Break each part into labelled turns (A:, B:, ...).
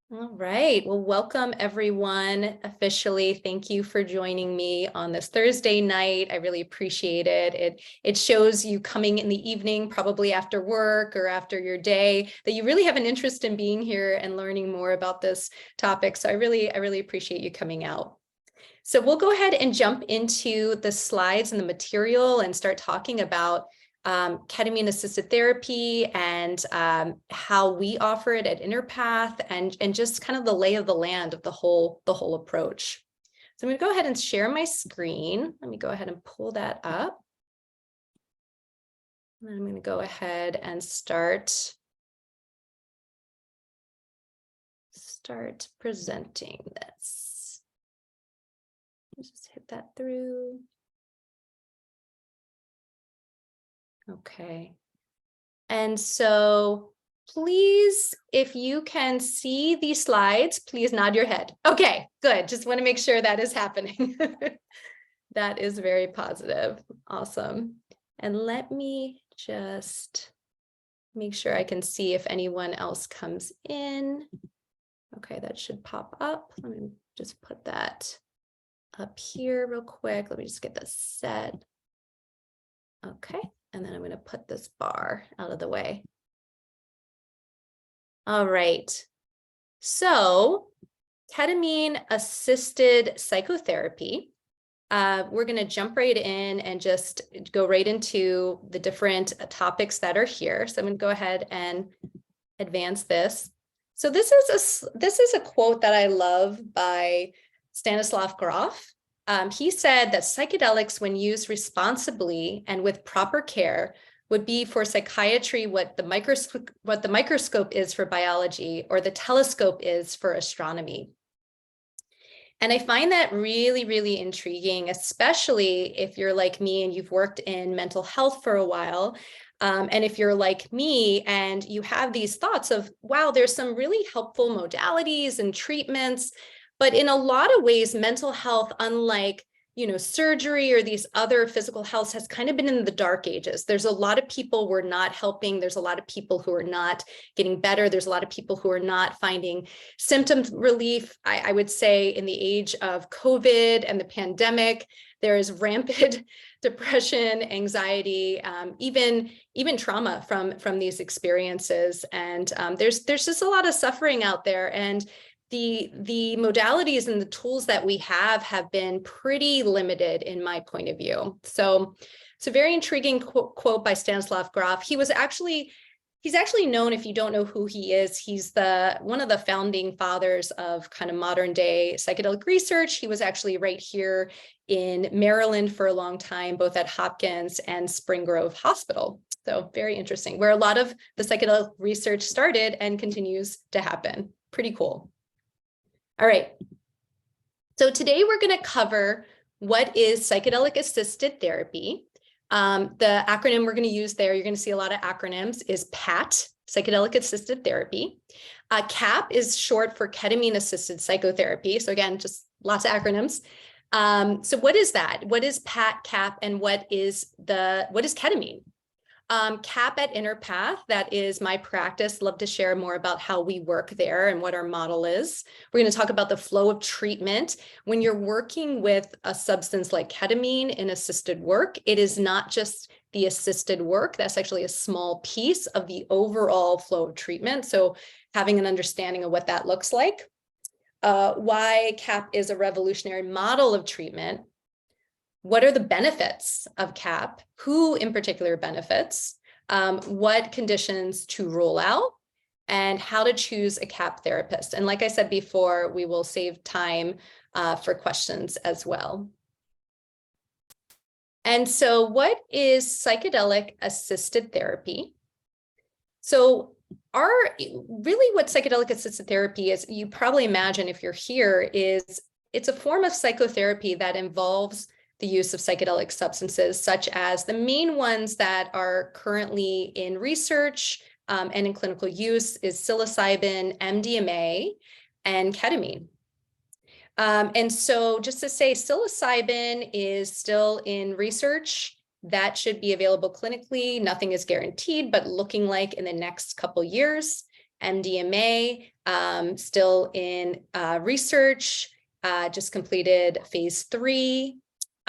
A: All right. Well, welcome everyone officially. Thank you for joining me on this Thursday night. I really appreciate it. It shows you coming in the evening, probably after work or after your day, that you really have an interest in being here and learning more about this topic. So I really appreciate you coming out. So we'll go ahead and jump into the slides and the material and start talking about ketamine-assisted therapy and how we offer it at InnerPath and just kind of the lay of the land of the whole approach. So I'm going to go ahead and share my screen. Let me go ahead and pull that up. And I'm going to go ahead and start presenting this. Just hit that through. Okay. And so please, if you can see these slides, please nod your head. Okay, good. Just want to make sure that is happening. That is very positive. Awesome. And let me just make sure I can see if anyone else comes in. Okay, that should pop up. Let me just put that up here real quick. Let me just get this set. Okay. And then I'm going to put this bar out of the way. All right. So ketamine-assisted psychotherapy. We're going to jump right in and just go right into the different topics that are here. So I'm going to go ahead and advance this. So this is a quote that I love by Stanislav Grof. He said that psychedelics, when used responsibly and with proper care, would be for psychiatry what the microscope is for biology, or the telescope is for astronomy. And I find that really, really intriguing, especially if you're like me and you've worked in mental health for a while. And if you're like me and you have these thoughts of, wow, there's some really helpful modalities and treatments, but in a lot of ways, mental health, unlike surgery or these other physical health, has kind of been in the dark ages. There's a lot of people who are not helping. There's a lot of people who are not getting better. There's a lot of people who are not finding symptom relief. I would say in the age of COVID and the pandemic, there is rampant depression, anxiety, even trauma from these experiences. And there's just a lot of suffering out there. And the modalities and the tools that we have been pretty limited in my point of view. So it's a very intriguing quote by Stanislav Grof. He's actually known, if you don't know who he is, he's one of the founding fathers of kind of modern day psychedelic research. He was actually right here in Maryland for a long time, both at Hopkins and Spring Grove Hospital. So very interesting, where a lot of the psychedelic research started and continues to happen. Pretty cool. All right, so today we're going to cover what is psychedelic-assisted therapy. The acronym we're going to use there, you're going to see a lot of acronyms, is PAT, psychedelic-assisted therapy. CAP is short for ketamine-assisted psychotherapy. So again, just lots of acronyms. So what is that? What is PAT, CAP, and what is ketamine? CAP at InnerPath, that is my practice. Love to share more about how we work there and what our model is. We're going to talk about the flow of treatment. When you're working with a substance like ketamine in assisted work, it is not just the assisted work. That's actually a small piece of the overall flow of treatment. So having an understanding of what that looks like. Why CAP is a revolutionary model of treatment. What are the benefits of CAP? Who in particular benefits? What conditions to rule out? And how to choose a CAP therapist. And like I said before, we will save time for questions as well. And so what is psychedelic assisted therapy? So really what psychedelic assisted therapy is, you probably imagine if you're here, is it's a form of psychotherapy that involves the use of psychedelic substances, such as the main ones that are currently in research and in clinical use is psilocybin, MDMA, and ketamine. And so just to say, psilocybin is still in research. That should be available clinically. Nothing is guaranteed, but looking like in the next couple years. MDMA, still in research, just completed phase 3.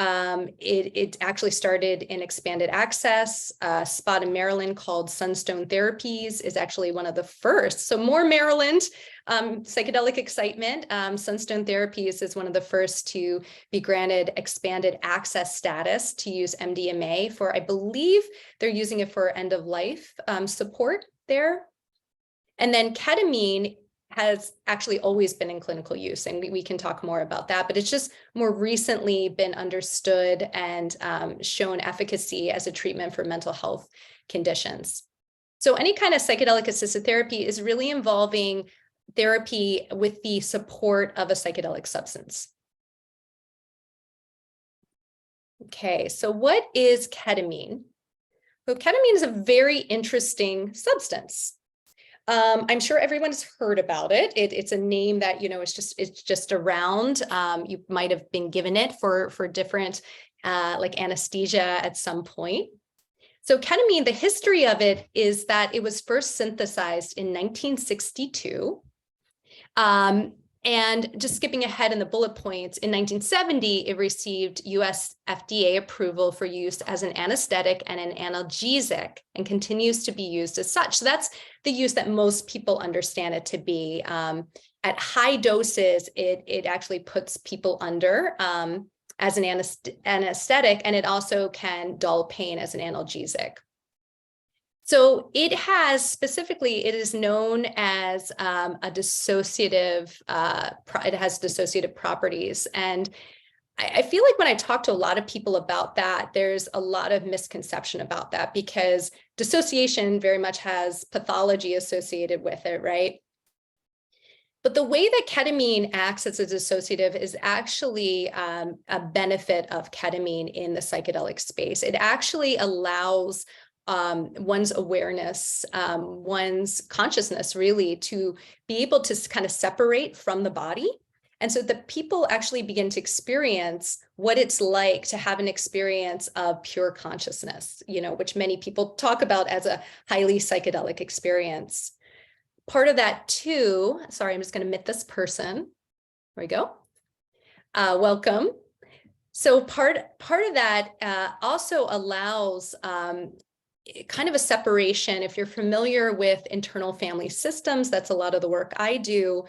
A: It actually started in expanded access. A spot in Maryland called Sunstone Therapies is actually one of the first. So more Maryland psychedelic excitement. Sunstone Therapies is one of the first to be granted expanded access status to use MDMA for, I believe they're using it for end of life support there. And then ketamine has actually always been in clinical use, and we can talk more about that, but it's just more recently been understood and shown efficacy as a treatment for mental health conditions. So any kind of psychedelic assisted therapy is really involving therapy with the support of a psychedelic substance. Okay, so what is ketamine? Well, ketamine is a very interesting substance. I'm sure everyone's heard about it. It's a name that, you know, it's just around. You might have been given it for different like anesthesia at some point. So ketamine, the history of it is that it was first synthesized in 1962. And just skipping ahead in the bullet points, in 1970, it received US FDA approval for use as an anesthetic and an analgesic, and continues to be used as such. So that's the use that most people understand it to be. At high doses, it actually puts people under as an anesthetic, and it also can dull pain as an analgesic. So it has specifically, it is known as a dissociative, it has dissociative properties. And I feel like when I talk to a lot of people about that, there's a lot of misconception about that, because dissociation very much has pathology associated with it, right? But the way that ketamine acts as a dissociative is actually a benefit of ketamine in the psychedelic space. It actually allows one's awareness, one's consciousness really to be able to kind of separate from the body. And so that people actually begin to experience what it's like to have an experience of pure consciousness, you know, which many people talk about as a highly psychedelic experience. Part of that too, sorry, I'm just going to admit this person. There we go. Welcome. So part of that also allows kind of a separation. If you're familiar with internal family systems, that's a lot of the work I do.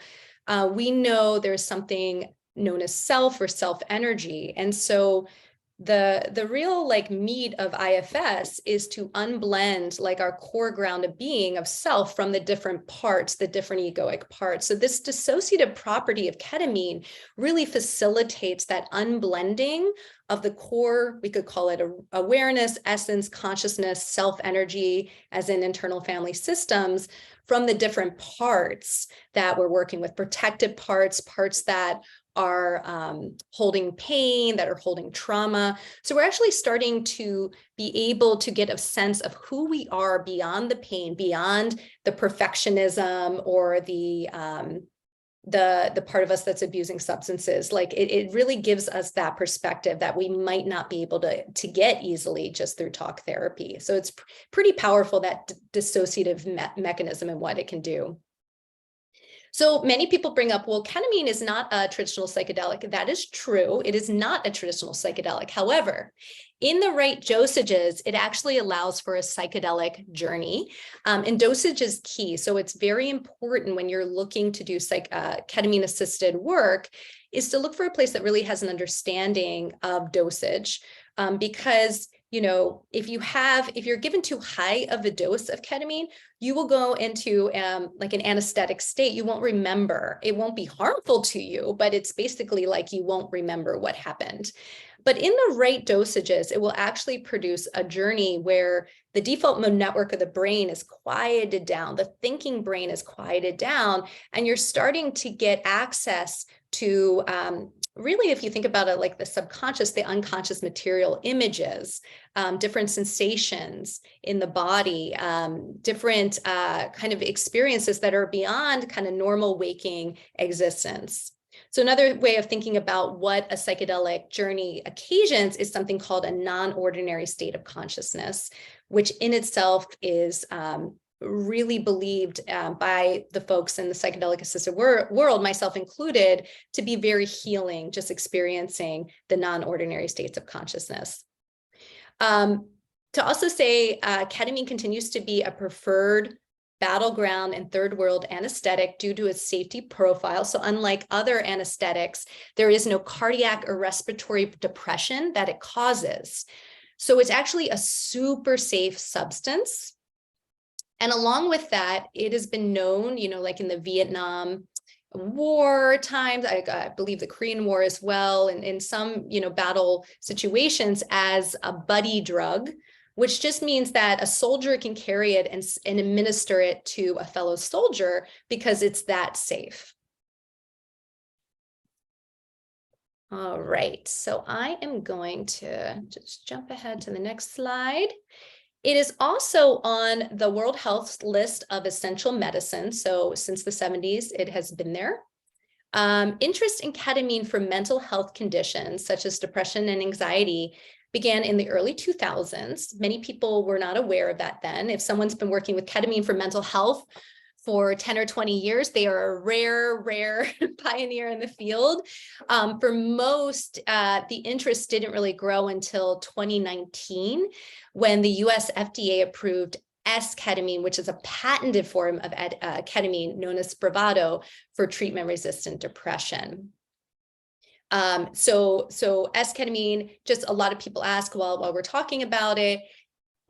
A: We know there's something known as self or self energy. And so the real like meat of IFS is to unblend like our core ground of being of self from the different parts, the different egoic parts. So this dissociative property of ketamine really facilitates that unblending of the core, we could call it awareness, essence, consciousness, self energy, as in internal family systems, from the different parts that we're working with, protective parts, parts that are holding pain, that are holding trauma. So we're actually starting to be able to get a sense of who we are beyond the pain, beyond the perfectionism or the part of us that's abusing substances. Like it really gives us that perspective that we might not be able to get easily just through talk therapy. So it's pretty powerful, that dissociative mechanism and what it can do. So many people bring up, well, ketamine is not a traditional psychedelic. That is true. It is not a traditional psychedelic. However, in the right dosages, it actually allows for a psychedelic journey, and dosage is key. So it's very important when you're looking to do ketamine assisted work is to look for a place that really has an understanding of dosage, because you know, if you're given too high of a dose of ketamine, you will go into like an anesthetic state. You won't remember. It won't be harmful to you, but it's basically like you won't remember what happened. But in the right dosages, it will actually produce a journey where the default mode network of the brain is quieted down, the thinking brain is quieted down, and you're starting to get access to really, if you think about it like the subconscious, the unconscious material images, different sensations in the body, different kind of experiences that are beyond kind of normal waking existence. So another way of thinking about what a psychedelic journey occasions is something called a non-ordinary state of consciousness, which in itself is really believed by the folks in the psychedelic assisted world, myself included, to be very healing, just experiencing the non-ordinary states of consciousness. To also say ketamine continues to be a preferred battleground and third world anesthetic due to its safety profile. So unlike other anesthetics, there is no cardiac or respiratory depression that it causes. So it's actually a super safe substance. And along with that, it has been known, like in the Vietnam War times, I believe the Korean War as well, and in some, battle situations as a buddy drug, which just means that a soldier can carry it and administer it to a fellow soldier because it's that safe. All right, so I am going to just jump ahead to the next slide. It is also on the World Health list of essential medicines. So since the 70s, it has been there. Interest in ketamine for mental health conditions such as depression and anxiety began in the early 2000s. Many people were not aware of that then. If someone's been working with ketamine for mental health for 10 or 20 years, they are a rare pioneer in the field. For most, the interest didn't really grow until 2019, when the US FDA approved S-ketamine, which is a patented form of ketamine known as Spravato for treatment-resistant depression. So S-ketamine, just a lot of people ask while we're talking about it,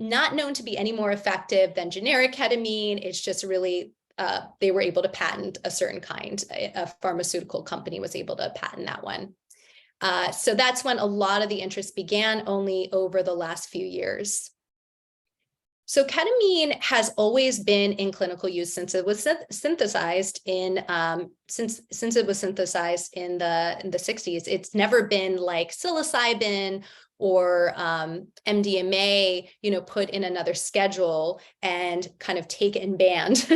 A: not known to be any more effective than generic ketamine. It's just really, they were able to patent a certain kind. A pharmaceutical company was able to patent that one. So that's when a lot of the interest began, only over the last few years. So ketamine has always been in clinical use since it was synthesized in since it was synthesized in the 60s. It's never been like psilocybin or MDMA, put in another schedule and kind of taken banned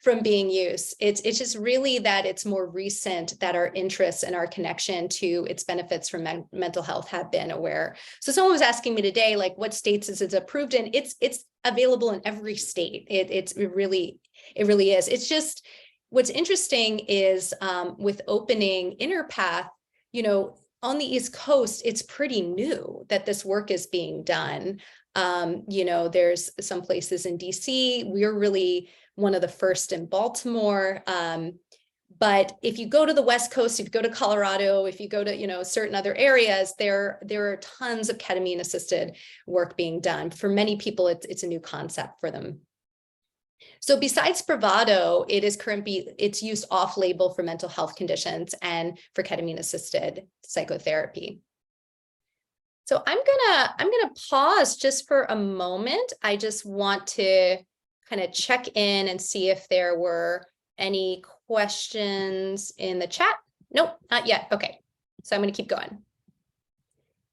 A: from being used. It's just really that it's more recent that our interests and our connection to its benefits from mental health have been aware. So someone was asking me today, like, what states is it approved in? It's available in every state. It really is. It's just, what's interesting is with opening InnerPath, on the East Coast, it's pretty new that this work is being done. There's some places in DC. We're really one of the first in Baltimore. But if you go to the West Coast, if you go to Colorado, if you go to, certain other areas, there are tons of ketamine assisted work being done. For many people, it's a new concept for them. So besides Spravato, it's used off-label for mental health conditions and for ketamine-assisted psychotherapy. So I'm gonna pause just for a moment. I just want to kind of check in and see if there were any questions in the chat. Nope, not yet. Okay, so I'm gonna keep going.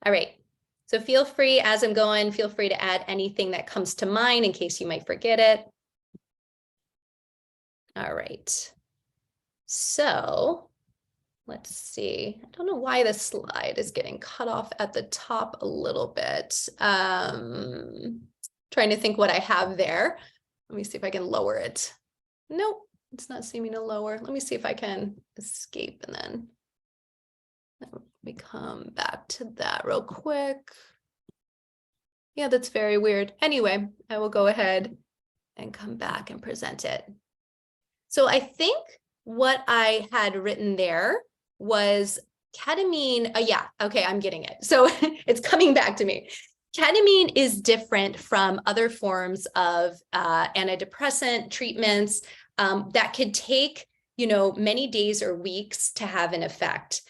A: All right. So feel free, as I'm going, feel free to add anything that comes to mind in case you might forget it. All right, so let's see. I don't know why this slide is getting cut off at the top a little bit. Trying to think what I have there. Let me see if I can lower it. Nope, it's not seeming to lower. Let me see if I can escape and then let me come back to that real quick. Yeah, that's very weird. Anyway, I will go ahead and come back and present it. So I think what I had written there was ketamine. Yeah, okay, I'm getting it. So it's coming back to me. Ketamine is different from other forms of antidepressant treatments that could take, many days or weeks to have an effect.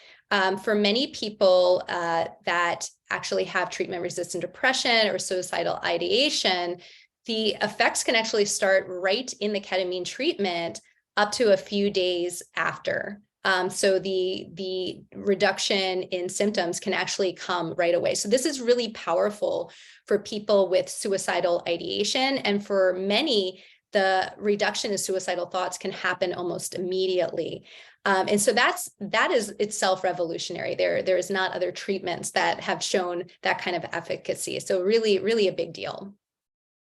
A: For many people that actually have treatment-resistant depression or suicidal ideation, the effects can actually start right in the ketamine treatment up to a few days after. So the reduction in symptoms can actually come right away. So this is really powerful for people with suicidal ideation. And for many, the reduction in suicidal thoughts can happen almost immediately. And so that is itself revolutionary. There is not other treatments that have shown that kind of efficacy. So really, really a big deal.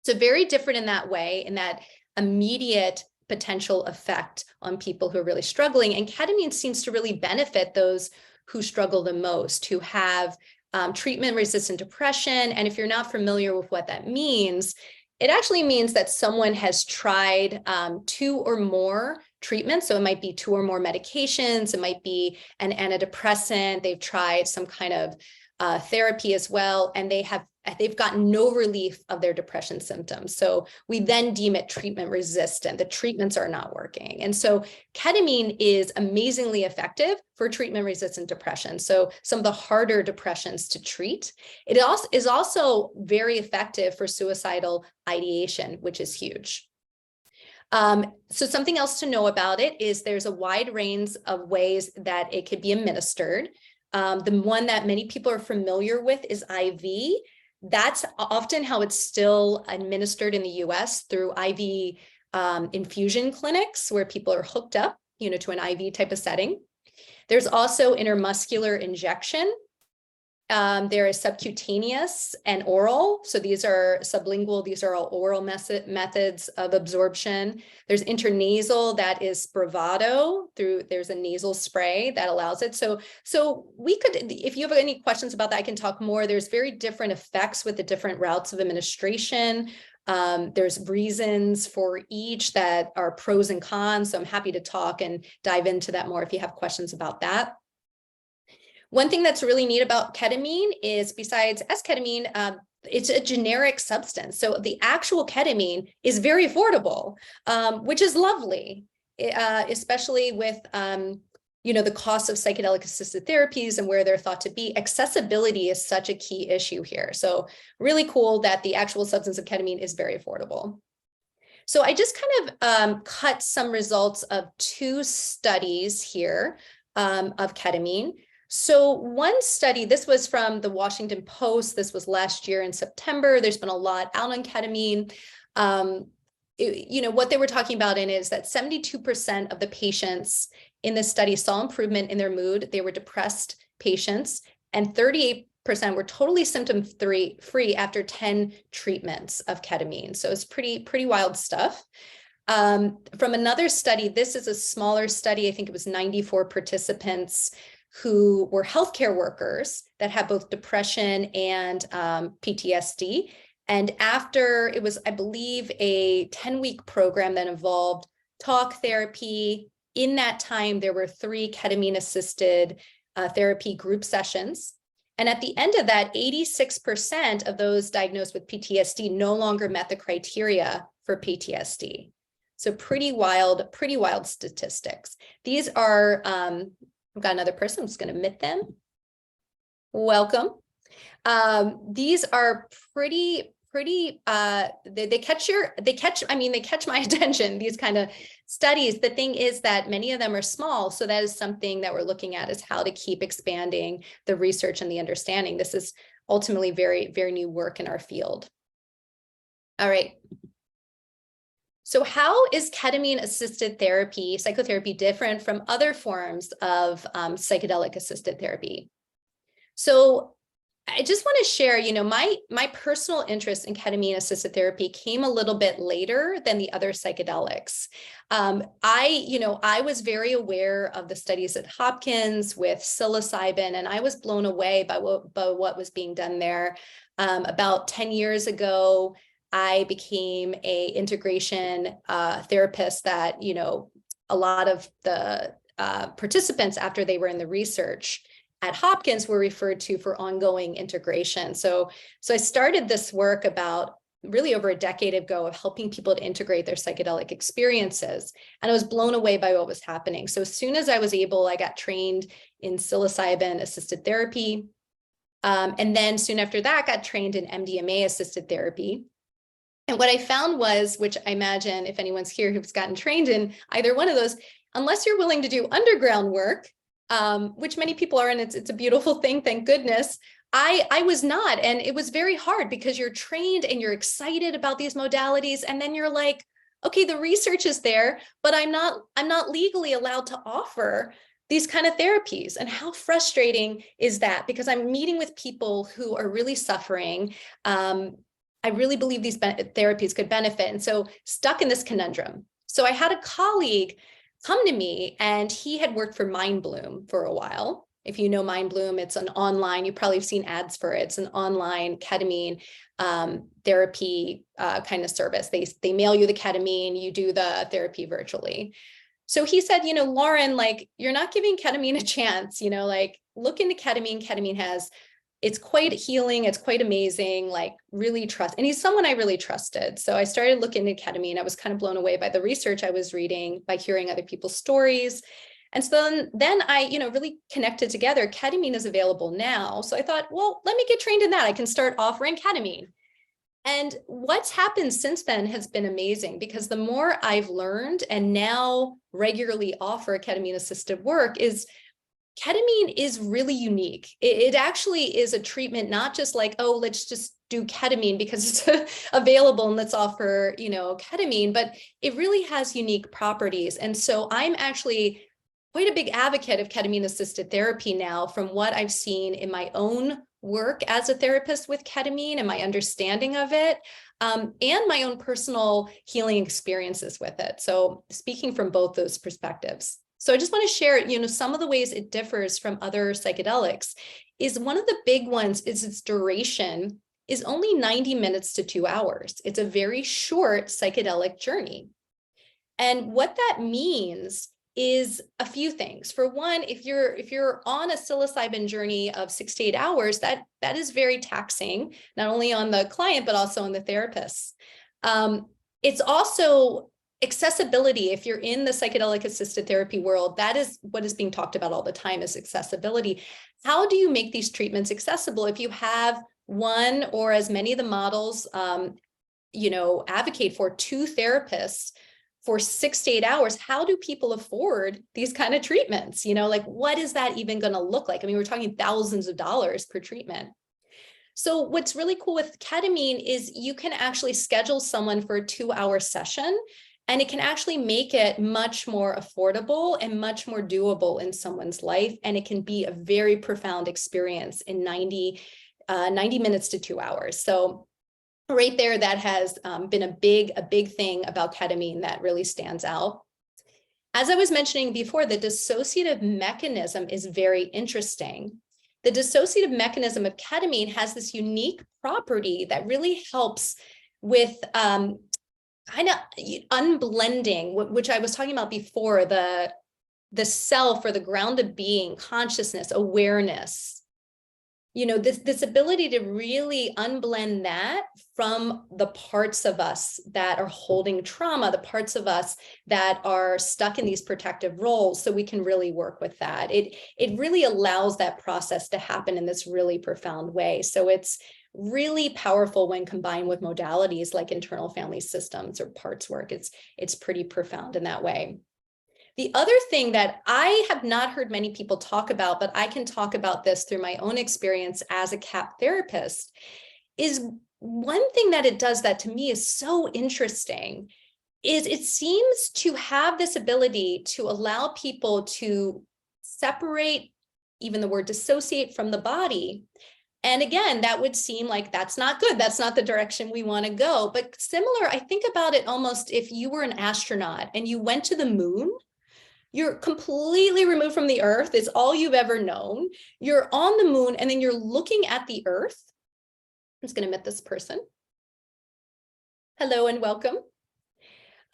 A: So very different in that way, in that immediate potential effect on people who are really struggling. And ketamine seems to really benefit those who struggle the most, who have treatment-resistant depression. And if you're not familiar with what that means, it actually means that someone has tried 2 or more treatments. So it might be 2 or more medications. It might be an antidepressant. They've tried some kind of therapy as well, and they've gotten no relief of their depression symptoms. So we then deem it treatment resistant. The treatments are not working. And so ketamine is amazingly effective for treatment resistant depression. So some of the harder depressions to treat. It also is also very effective for suicidal ideation, which is huge. So something else to know about it is there's a wide range of ways that it could be administered. The one that many people are familiar with is IV. That's often how it's still administered in the US, through IV infusion clinics where people are hooked up, to an IV type of setting. There's also intramuscular injection. There is subcutaneous and oral. So these are sublingual, these are all oral methods of absorption. There's intranasal, that is Spravato, there's a nasal spray that allows it. So we could, if you have any questions about that, I can talk more. There's very different effects with the different routes of administration. There's reasons for each that are pros and cons. So I'm happy to talk and dive into that more if you have questions about that. One thing that's really neat about ketamine is, besides esketamine, it's a generic substance. So the actual ketamine is very affordable, which is lovely, especially with, the cost of psychedelic assisted therapies and where they're thought to be. Accessibility is such a key issue here. So really cool that the actual substance of ketamine is very affordable. So I just kind of cut some results of 2 studies here of ketamine. So one study, this was from the Washington Post. This was last year in September. There's been a lot out on ketamine. What they were talking about in is that 72% of the patients in this study saw improvement in their mood. They were depressed patients, and 38% were totally symptom-free after 10 treatments of ketamine. So it's pretty wild stuff. From another study, this is a smaller study. I think it was 94 participants who were healthcare workers that had both depression and PTSD. And after, it was, I believe, a 10-week program that involved talk therapy. In that time, there were 3 ketamine-assisted therapy group sessions. And at the end of that, 86% of those diagnosed with PTSD no longer met the criteria for PTSD. So pretty wild statistics. These are, I've got another person, I'm just going to admit them. Welcome. These are pretty, they catch my attention, these kind of studies. The thing is that many of them are small. So that is something that we're looking at, is how to keep expanding the research and the understanding. This is ultimately very, very new work in our field. All right. So how is ketamine-assisted therapy, psychotherapy, different from other forms of psychedelic-assisted therapy? So I just want to share, my personal interest in ketamine-assisted therapy came a little bit later than the other psychedelics. I was very aware of the studies at Hopkins with psilocybin, and I was blown away by what was being done there. About 10 years ago, I became a integration therapist that, a lot of the participants, after they were in the research at Hopkins, were referred to for ongoing integration. So I started this work about really over a decade ago of helping people to integrate their psychedelic experiences. And I was blown away by what was happening. So as soon as I was able, I got trained in psilocybin assisted therapy. And then soon after that, got trained in MDMA assisted therapy. And what I found was, which I imagine if anyone's here who's gotten trained in either one of those, unless you're willing to do underground work, which many people are, and it's a beautiful thing, thank goodness, I was not. And it was very hard because you're trained and you're excited about these modalities. And then you're like, okay, the research is there, but I'm not legally allowed to offer these kind of therapies. And how frustrating is that? Because I'm meeting with people who are really suffering. I really believe these therapies could benefit. And so stuck in this conundrum. So I had a colleague come to me, and he had worked for MindBloom for a while. If you know MindBloom, it's an online, you probably have seen ads for it. It's an online ketamine therapy kind of service. They mail you the ketamine, you do the therapy virtually. So he said, Lauren, like, you're not giving ketamine a chance, like, look into ketamine. Ketamine it's quite healing. It's quite amazing, like, really trust. And he's someone I really trusted. So I started looking into ketamine. I was kind of blown away by the research I was reading, by hearing other people's stories. And so then I, really connected together. Ketamine is available now. So I thought, well, let me get trained in that. I can start offering ketamine. And what's happened since then has been amazing, because the more I've learned and now regularly offer ketamine-assisted work, is ketamine is really unique. It actually is a treatment, not just like, oh, let's just do ketamine because it's available and let's offer, ketamine, but it really has unique properties. And so I'm actually quite a big advocate of ketamine-assisted therapy now, from what I've seen in my own work as a therapist with ketamine and my understanding of it, and my own personal healing experiences with it. So speaking from both those perspectives. So I just want to share, some of the ways it differs from other psychedelics. Is one of the big ones is its duration is only 90 minutes to 2 hours. It's a very short psychedelic journey. And what that means is a few things. For one, if you're on a psilocybin journey of 6 to 8 hours, that is very taxing, not only on the client, but also on the therapist. It's also accessibility. If you're in the psychedelic assisted therapy world, that is what is being talked about all the time, is accessibility. How do you make these treatments accessible? If you have one or as many of the models, advocate for 2 therapists for 6 to 8 hours, how do people afford these kind of treatments? Like, what is that even going to look like? I mean, we're talking thousands of dollars per treatment. So what's really cool with ketamine is you can actually schedule someone for a 2-hour session, and it can actually make it much more affordable and much more doable in someone's life. And it can be a very profound experience in 90 minutes to 2 hours. So right there, that has been a big thing about ketamine that really stands out. As I was mentioning before, the dissociative mechanism is very interesting. The dissociative mechanism of ketamine has this unique property that really helps with kind of unblending, which I was talking about before, the self, or the grounded being, consciousness, awareness. This ability to really unblend that from the parts of us that are holding trauma, the parts of us that are stuck in these protective roles, so we can really work with that. It really allows that process to happen in this really profound way. So it's really powerful when combined with modalities like internal family systems or parts work. It's pretty profound in that way. The other thing that I have not heard many people talk about, but I can talk about this through my own experience as a CAP therapist, is one thing that it does that to me is so interesting is it seems to have this ability to allow people to separate, even the word dissociate, from the body. And again, that would seem like that's not good. That's not the direction we want to go. But similar, I think about it almost if you were an astronaut and you went to the moon. You're completely removed from the earth. It's all you've ever known. You're on the moon, and then you're looking at the earth. I'm just going to meet this person. Hello and welcome.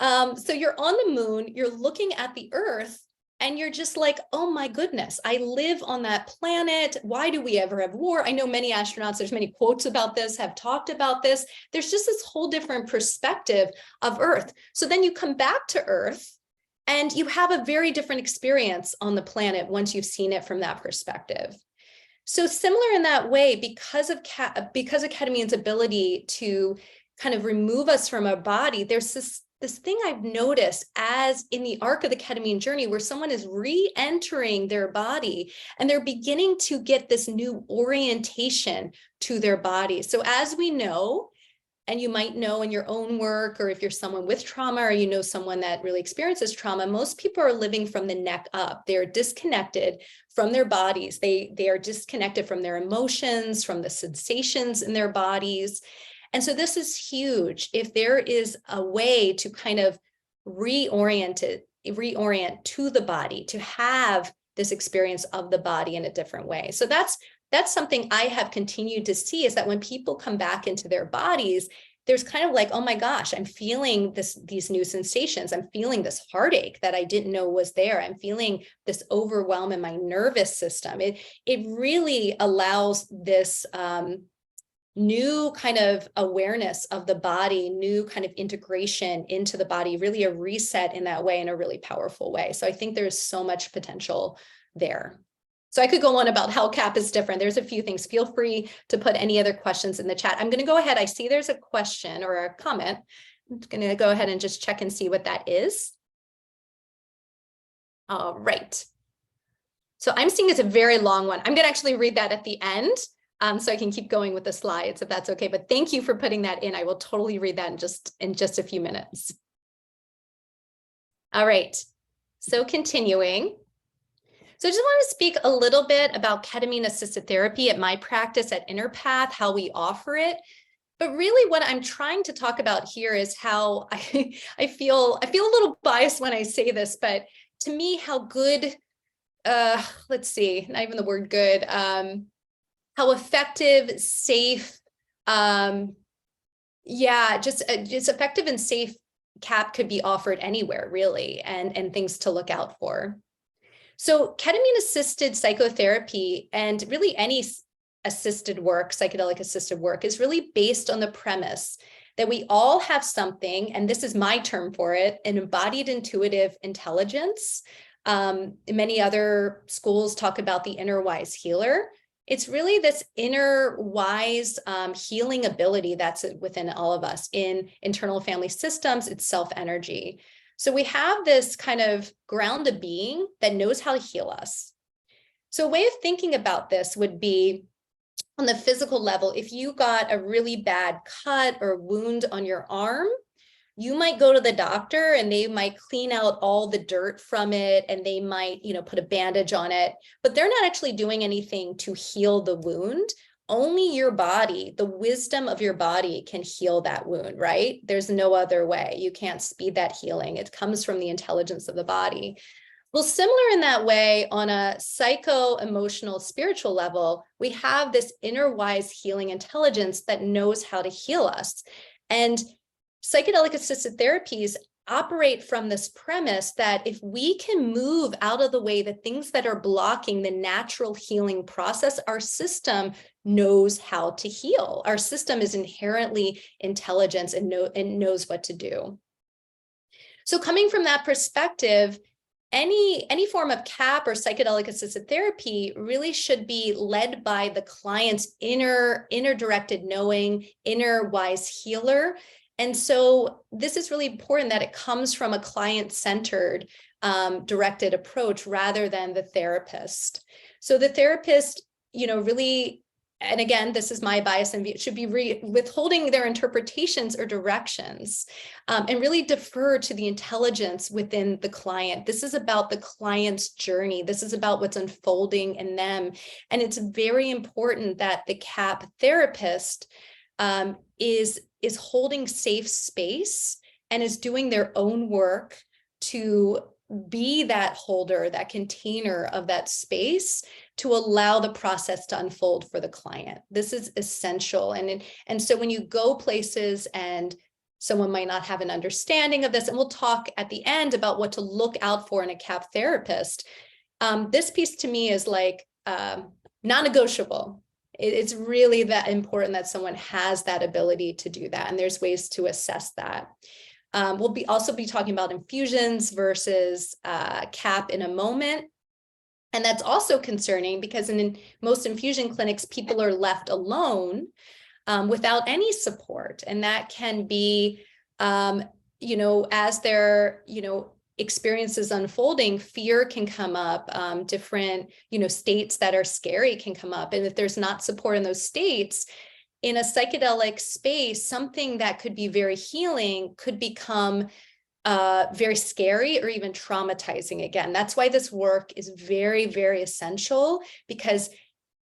A: So you're on the moon, you're looking at the earth, and you're just like, oh my goodness, I live on that planet. Why do we ever have war? I know many astronauts, there's many quotes about this, have talked about this. There's just this whole different perspective of Earth. So then you come back to Earth, and you have a very different experience on the planet once you've seen it from that perspective. So similar in that way, because of ketamine's ability to kind of remove us from our body, there's this thing I've noticed as in the arc of the ketamine journey, where someone is re-entering their body and they're beginning to get this new orientation to their body. So as we know, and you might know in your own work, or if you're someone with trauma, or you know someone that really experiences trauma, most people are living from the neck up. They're disconnected from their bodies. They are disconnected from their emotions, from the sensations in their bodies. And so this is huge. If there is a way to kind of reorient to the body, to have this experience of the body in a different way. So that's something I have continued to see, is that when people come back into their bodies, there's kind of like, oh my gosh, I'm feeling these new sensations. I'm feeling this heartache that I didn't know was there. I'm feeling this overwhelm in my nervous system. It really allows this new kind of awareness of the body, new kind of integration into the body, really a reset in that way, in a really powerful way. So I think there's so much potential there. So I could go on about how CAP is different. There's a few things. Feel free to put any other questions in the chat. I'm going to go ahead. I see there's a question or a comment. I'm going to go ahead and just check and see what that is. All right. So I'm seeing it's a very long one. I'm going to actually read that at the end, so I can keep going with the slides, if that's okay. But thank you for putting that in. I will totally read that in just a few minutes. All right. So continuing. So I just want to speak a little bit about ketamine-assisted therapy at my practice at InnerPath, how we offer it. But really what I'm trying to talk about here is how I feel a little biased when I say this, but to me, how good, let's see, not even the word good, how effective, safe, just effective and safe CAP could be offered anywhere, really, and things to look out for. So ketamine-assisted psychotherapy, and really any assisted work, psychedelic assisted work, is really based on the premise that we all have something, and this is my term for it, an embodied intuitive intelligence. Many other schools talk about the inner wise healer. It's really this inner wise healing ability that's within all of us. In internal family systems, it's self-energy. So we have this kind of grounded being that knows how to heal us. So a way of thinking about this would be, on the physical level, if you got a really bad cut or wound on your arm, you might go to the doctor and they might clean out all the dirt from it, and they might, put a bandage on it, but they're not actually doing anything to heal the wound. Only your body, the wisdom of your body, can heal that wound, right? There's no other way. You can't speed that healing. It comes from the intelligence of the body. Well, similar in that way, on a psycho-emotional, spiritual level, we have this inner wise healing intelligence that knows how to heal us. And psychedelic assisted therapies operate from this premise that if we can move out of the way the things that are blocking the natural healing process, our system knows how to heal. Our system is inherently intelligent and knows what to do. So coming from that perspective, any form of CAP or psychedelic assisted therapy really should be led by the client's inner directed knowing, inner wise healer. And so this is really important that it comes from a client-centered, directed approach rather than the therapist. So the therapist, really, and again, this is my bias and view, should be withholding their interpretations or directions, and really defer to the intelligence within the client. This is about the client's journey. This is about what's unfolding in them. And it's very important that the CAP therapist is holding safe space and is doing their own work to be that holder, that container of that space, to allow the process to unfold for the client. This is essential. And so when you go places and someone might not have an understanding of this, and we'll talk at the end about what to look out for in a CAP therapist, this piece to me is like non-negotiable. It's really that important that someone has that ability to do that. And there's ways to assess that. We'll also be talking about infusions versus CAP in a moment. And that's also concerning because in most infusion clinics, people are left alone without any support. And that can be, as their, experiences unfolding, fear can come up, different, states that are scary can come up. And if there's not support in those states, in a psychedelic space, something that could be very healing could become very scary or even traumatizing again. That's why this work is very, very essential, because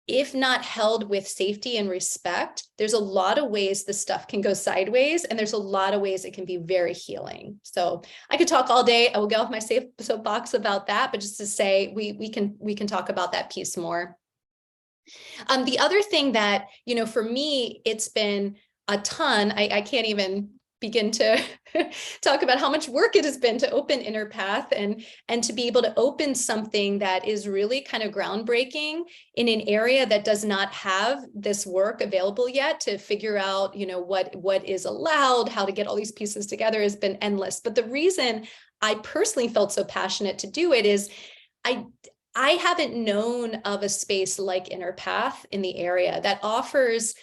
A: if not held with safety and respect, there's a lot of ways this stuff can go sideways, and there's a lot of ways it can be very healing. So I could talk all day. I will get off my soapbox about that, but just to say we can talk about that piece more. The other thing that, for me, it's been a ton. I can't even begin to talk about how much work it has been to open Inner Path and to be able to open something that is really kind of groundbreaking in an area that does not have this work available yet, to figure out, what is allowed, how to get all these pieces together has been endless. But the reason I personally felt so passionate to do it is I haven't known of a space like Inner Path in the area that offers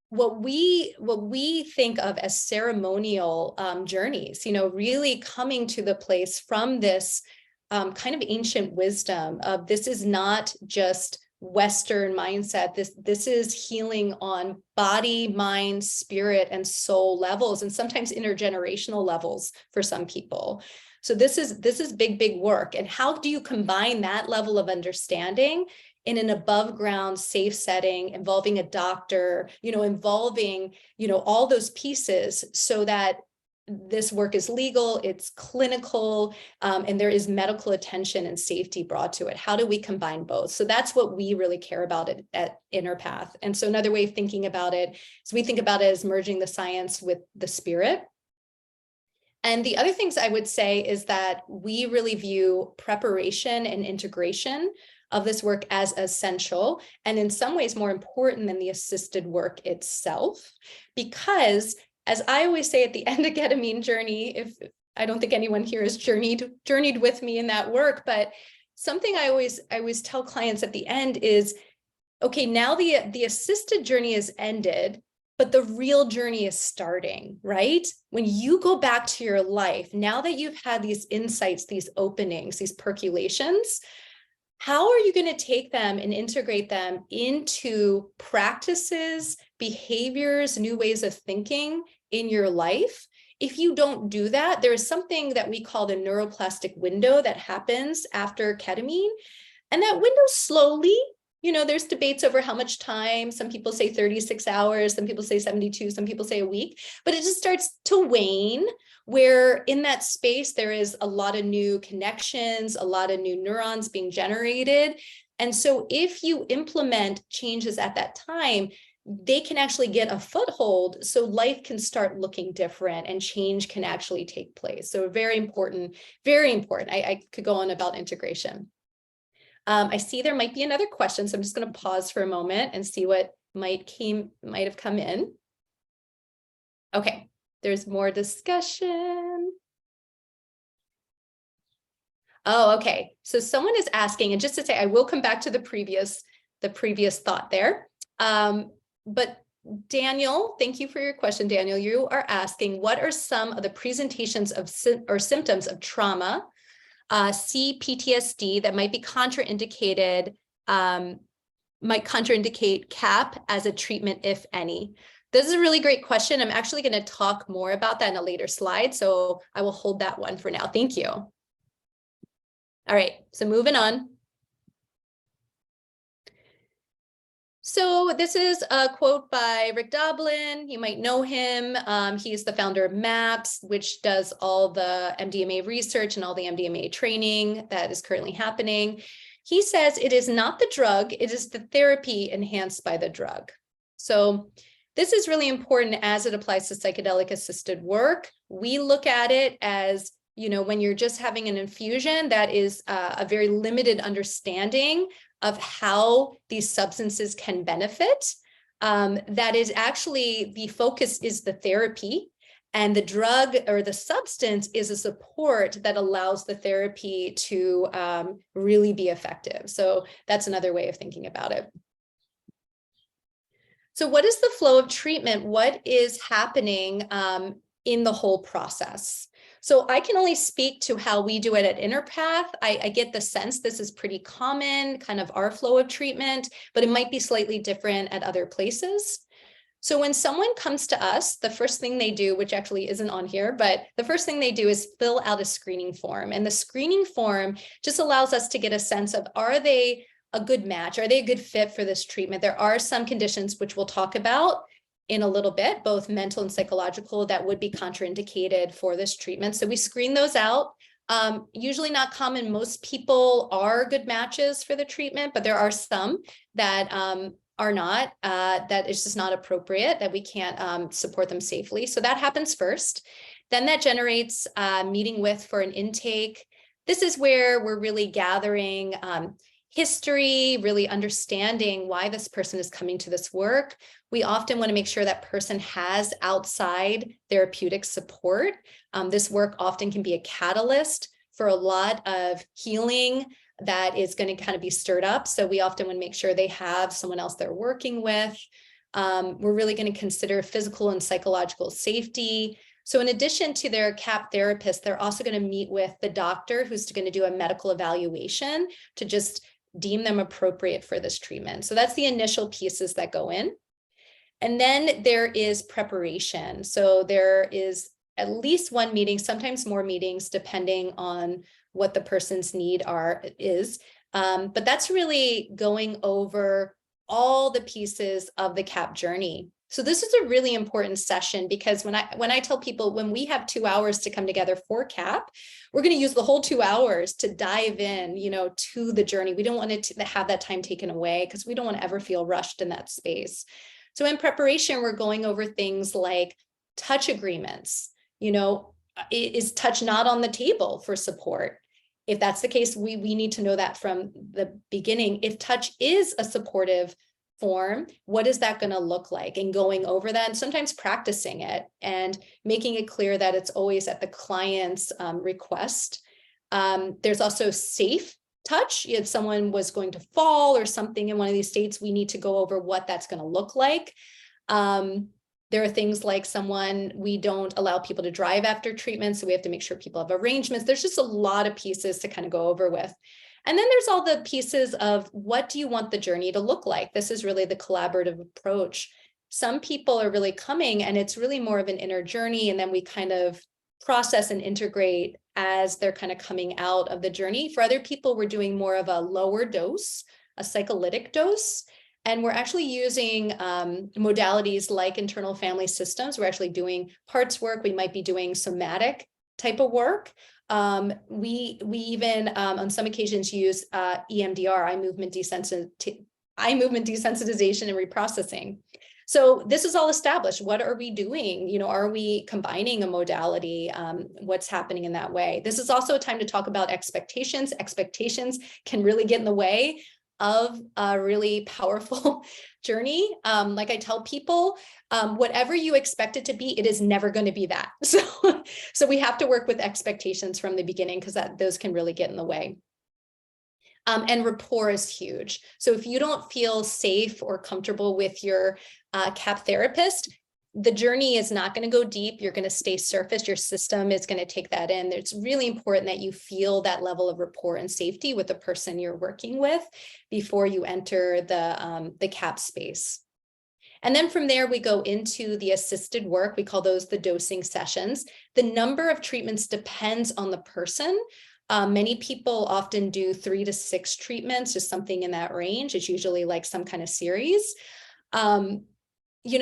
A: what we think of as ceremonial journeys, really coming to the place from this kind of ancient wisdom of, this is not just Western mindset. This is healing on body, mind, spirit, and soul levels, and sometimes intergenerational levels for some people. So this is big work. And how do you combine that level of understanding in an above ground safe setting, involving a doctor, involving, all those pieces, so that this work is legal, it's clinical, and there is medical attention and safety brought to it? How do we combine both? So that's what we really care about at Inner Path. And so another way of thinking about it is, we think about it as merging the science with the spirit. And the other things I would say is that we really view preparation and integration of this work as essential, and in some ways more important than the assisted work itself. Because, as I always say at the end of Ketamine journey, if I don't think anyone here has journeyed with me in that work, but something I always tell clients at the end is, okay, now the assisted journey is ended, but the real journey is starting, right? When you go back to your life, now that you've had these insights, these openings, these percolations, how are you going to take them and integrate them into practices, behaviors, new ways of thinking in your life? If you don't do that, there is something that we call the neuroplastic window that happens after ketamine. And that window slowly, there's debates over how much time. Some people say 36 hours, some people say 72, some people say a week, but it just starts to wane, where in that space, there is a lot of new connections, a lot of new neurons being generated. And so if you implement changes at that time, they can actually get a foothold, so life can start looking different and change can actually take place. So very important, very important. I could go on about integration. I see there might be another question, so I'm just going to pause for a moment and see what might have come in. Okay, there's more discussion. Oh, okay. So someone is asking, and just to say, I will come back to the previous thought there. But Daniel, thank you for your question, Daniel. You are asking, what are some of the presentations of or symptoms of trauma, PTSD, that might be contraindicated, might contraindicate CAP as a treatment, if any? This is a really great question. I'm actually going to talk more about that in a later slide, so I will hold that one for now. Thank you. All right, so moving on. So this is a quote by Rick Doblin. You might know him. He's the founder of MAPS, which does all the MDMA research and all the MDMA training that is currently happening. He says it is not the drug, it is the therapy enhanced by the drug. So this is really important as it applies to psychedelic assisted work. We look at it as, when you're just having an infusion, that is a very limited understanding of how these substances can benefit. That is actually, the focus is the therapy, and the drug or the substance is a support that allows the therapy to really be effective. So that's another way of thinking about it. So what is the flow of treatment? What is happening in the whole process? So I can only speak to how we do it at Inner Path. I get the sense this is pretty common, kind of our flow of treatment, but it might be slightly different at other places. So when someone comes to us, the first thing they do, which actually isn't on here, but the first thing they do is fill out a screening form. And the screening form just allows us to get a sense of, are they a good match? Are they a good fit for this treatment? There are some conditions which we'll talk about in a little bit, both mental and psychological, that would be contraindicated for this treatment. So we screen those out. Usually not common. Most people are good matches for the treatment, but there are some that are not, that is just not appropriate, that we can't support them safely. So that happens first. Then that generates meeting with for an intake. This is where we're really gathering history, really understanding why this person is coming to this work. We often want to make sure that person has outside therapeutic support. This work often can be a catalyst for a lot of healing that is going to kind of be stirred up. So we often want to make sure they have someone else they're working with. We're really going to consider physical and psychological safety. So in addition to their CAP therapist, they're also going to meet with the doctor who's going to do a medical evaluation to just deem them appropriate for this treatment. So that's the initial pieces that go in. And then there is preparation. So there is at least one meeting, sometimes more meetings, depending on what the person's need is. But that's really going over all the pieces of the CAP journey. So this is a really important session, because when I tell people, when we have 2 hours to come together for CAP, we're going to use the whole 2 hours to dive in, to the journey. We don't want it to have that time taken away, because we don't want to ever feel rushed in that space. So in preparation, we're going over things like touch agreements. Is touch not on the table for support? If that's the case, we need to know that from the beginning. If touch is a supportive form, what is that going to look like? And going over that, and sometimes practicing it and making it clear that it's always at the client's request. There's also safe touch. If someone was going to fall or something in one of these states, we need to go over what that's going to look like. There are things like we don't allow people to drive after treatment, so we have to make sure people have arrangements. There's just a lot of pieces to kind of go over with. And then there's all the pieces of, what do you want the journey to look like? This is really the collaborative approach. Some people are really coming and it's really more of an inner journey, and then we kind of process and integrate as they're kind of coming out of the journey. For other people, we're doing more of a lower dose, a psycholytic dose. And we're actually using modalities like internal family systems. We're actually doing parts work. We might be doing somatic type of work. We even on some occasions use EMDR, eye movement desensitization and reprocessing. So this is all established. What are we doing? Are we combining a modality? What's happening in that way? This is also a time to talk about expectations. Expectations can really get in the way of a really powerful journey. Like I tell people, whatever you expect it to be, it is never going to be that. So we have to work with expectations from the beginning, because those can really get in the way. And rapport is huge. So if you don't feel safe or comfortable with your CAP therapist, the journey is not going to go deep. You're going to stay surface. Your system is going to take that in. It's really important that you feel that level of rapport and safety with the person you're working with before you enter the CAP space. And then from there, we go into the assisted work. We call those the dosing sessions. The number of treatments depends on the person. Many people often do 3 to 6 treatments, just something in that range. It's usually like some kind of series.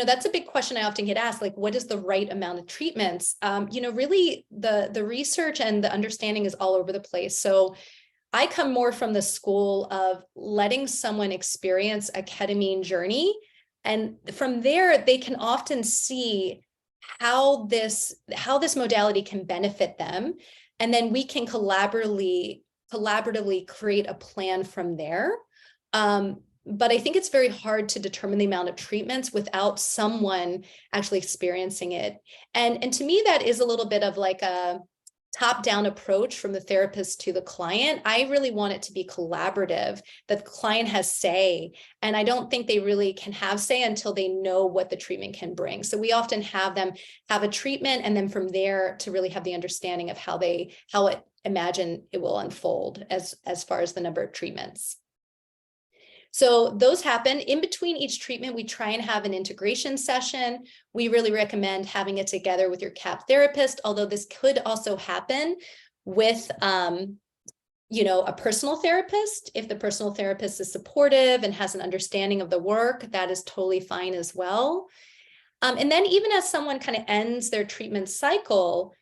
A: That's a big question I often get asked, like, what is the right amount of treatments? Really the research and the understanding is all over the place. So I come more from the school of letting someone experience a ketamine journey. And from there, they can often see how this modality can benefit them. And then we can collaboratively create a plan from there. But I think it's very hard to determine the amount of treatments without someone actually experiencing it. And to me, that is a little bit of like a top-down approach from the therapist to the client. I really want it to be collaborative, that the client has say. And I don't think they really can have say until they know what the treatment can bring. So we often have them have a treatment, and then from there to really have the understanding of how it imagine it will unfold as far as the number of treatments. So those happen. In between each treatment, we try and have an integration session. We really recommend having it together with your CAP therapist, although this could also happen with a personal therapist. If the personal therapist is supportive and has an understanding of the work, that is totally fine as well. And then even as someone kind of ends their treatment cycle,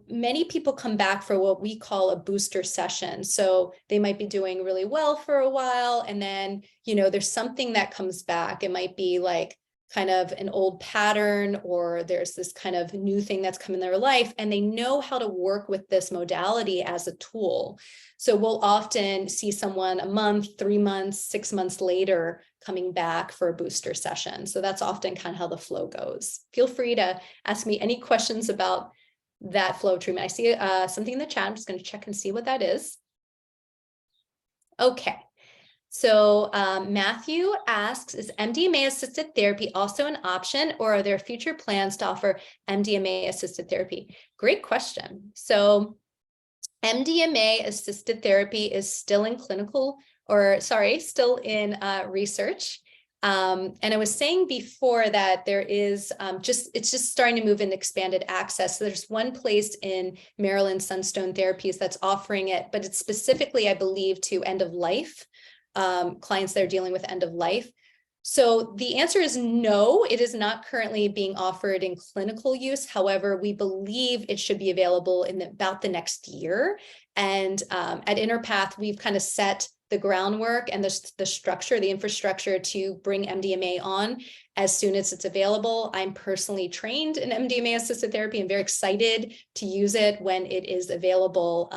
A: many people come back for what we call a booster session. So they might be doing really well for a while, and then, there's something that comes back. It might be like kind of an old pattern, or there's this kind of new thing that's come in their life, and they know how to work with this modality as a tool. So we'll often see someone a month, 3 months, 6 months later coming back for a booster session. So that's often kind of how the flow goes. Feel free to ask me any questions about that flow of treatment. I see something in the chat. I'm just going to check and see what that is. Okay. So Matthew asks, is MDMA-assisted therapy also an option, or are there future plans to offer MDMA-assisted therapy? Great question. So MDMA-assisted therapy is still in still in research. And I was saying before that there is it's just starting to move in expanded access. So there's one place in Maryland, Sunstone Therapies, that's offering it, but it's specifically, I believe, to end of life clients that are dealing with end of life. So the answer is no, it is not currently being offered in clinical use. However, we believe it should be available in about the next year. And at InnerPath, we've kind of set the groundwork and the structure, the infrastructure to bring MDMA on as soon as it's available. I'm personally trained in MDMA-assisted therapy and very excited to use it when it is available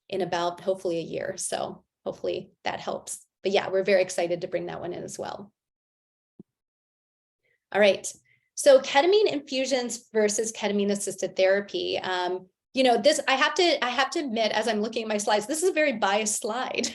A: in about hopefully a year. So hopefully that helps. But yeah, we're very excited to bring that one in as well. All right. So ketamine infusions versus ketamine-assisted therapy. This I have to admit, as I'm looking at my slides, this is a very biased slide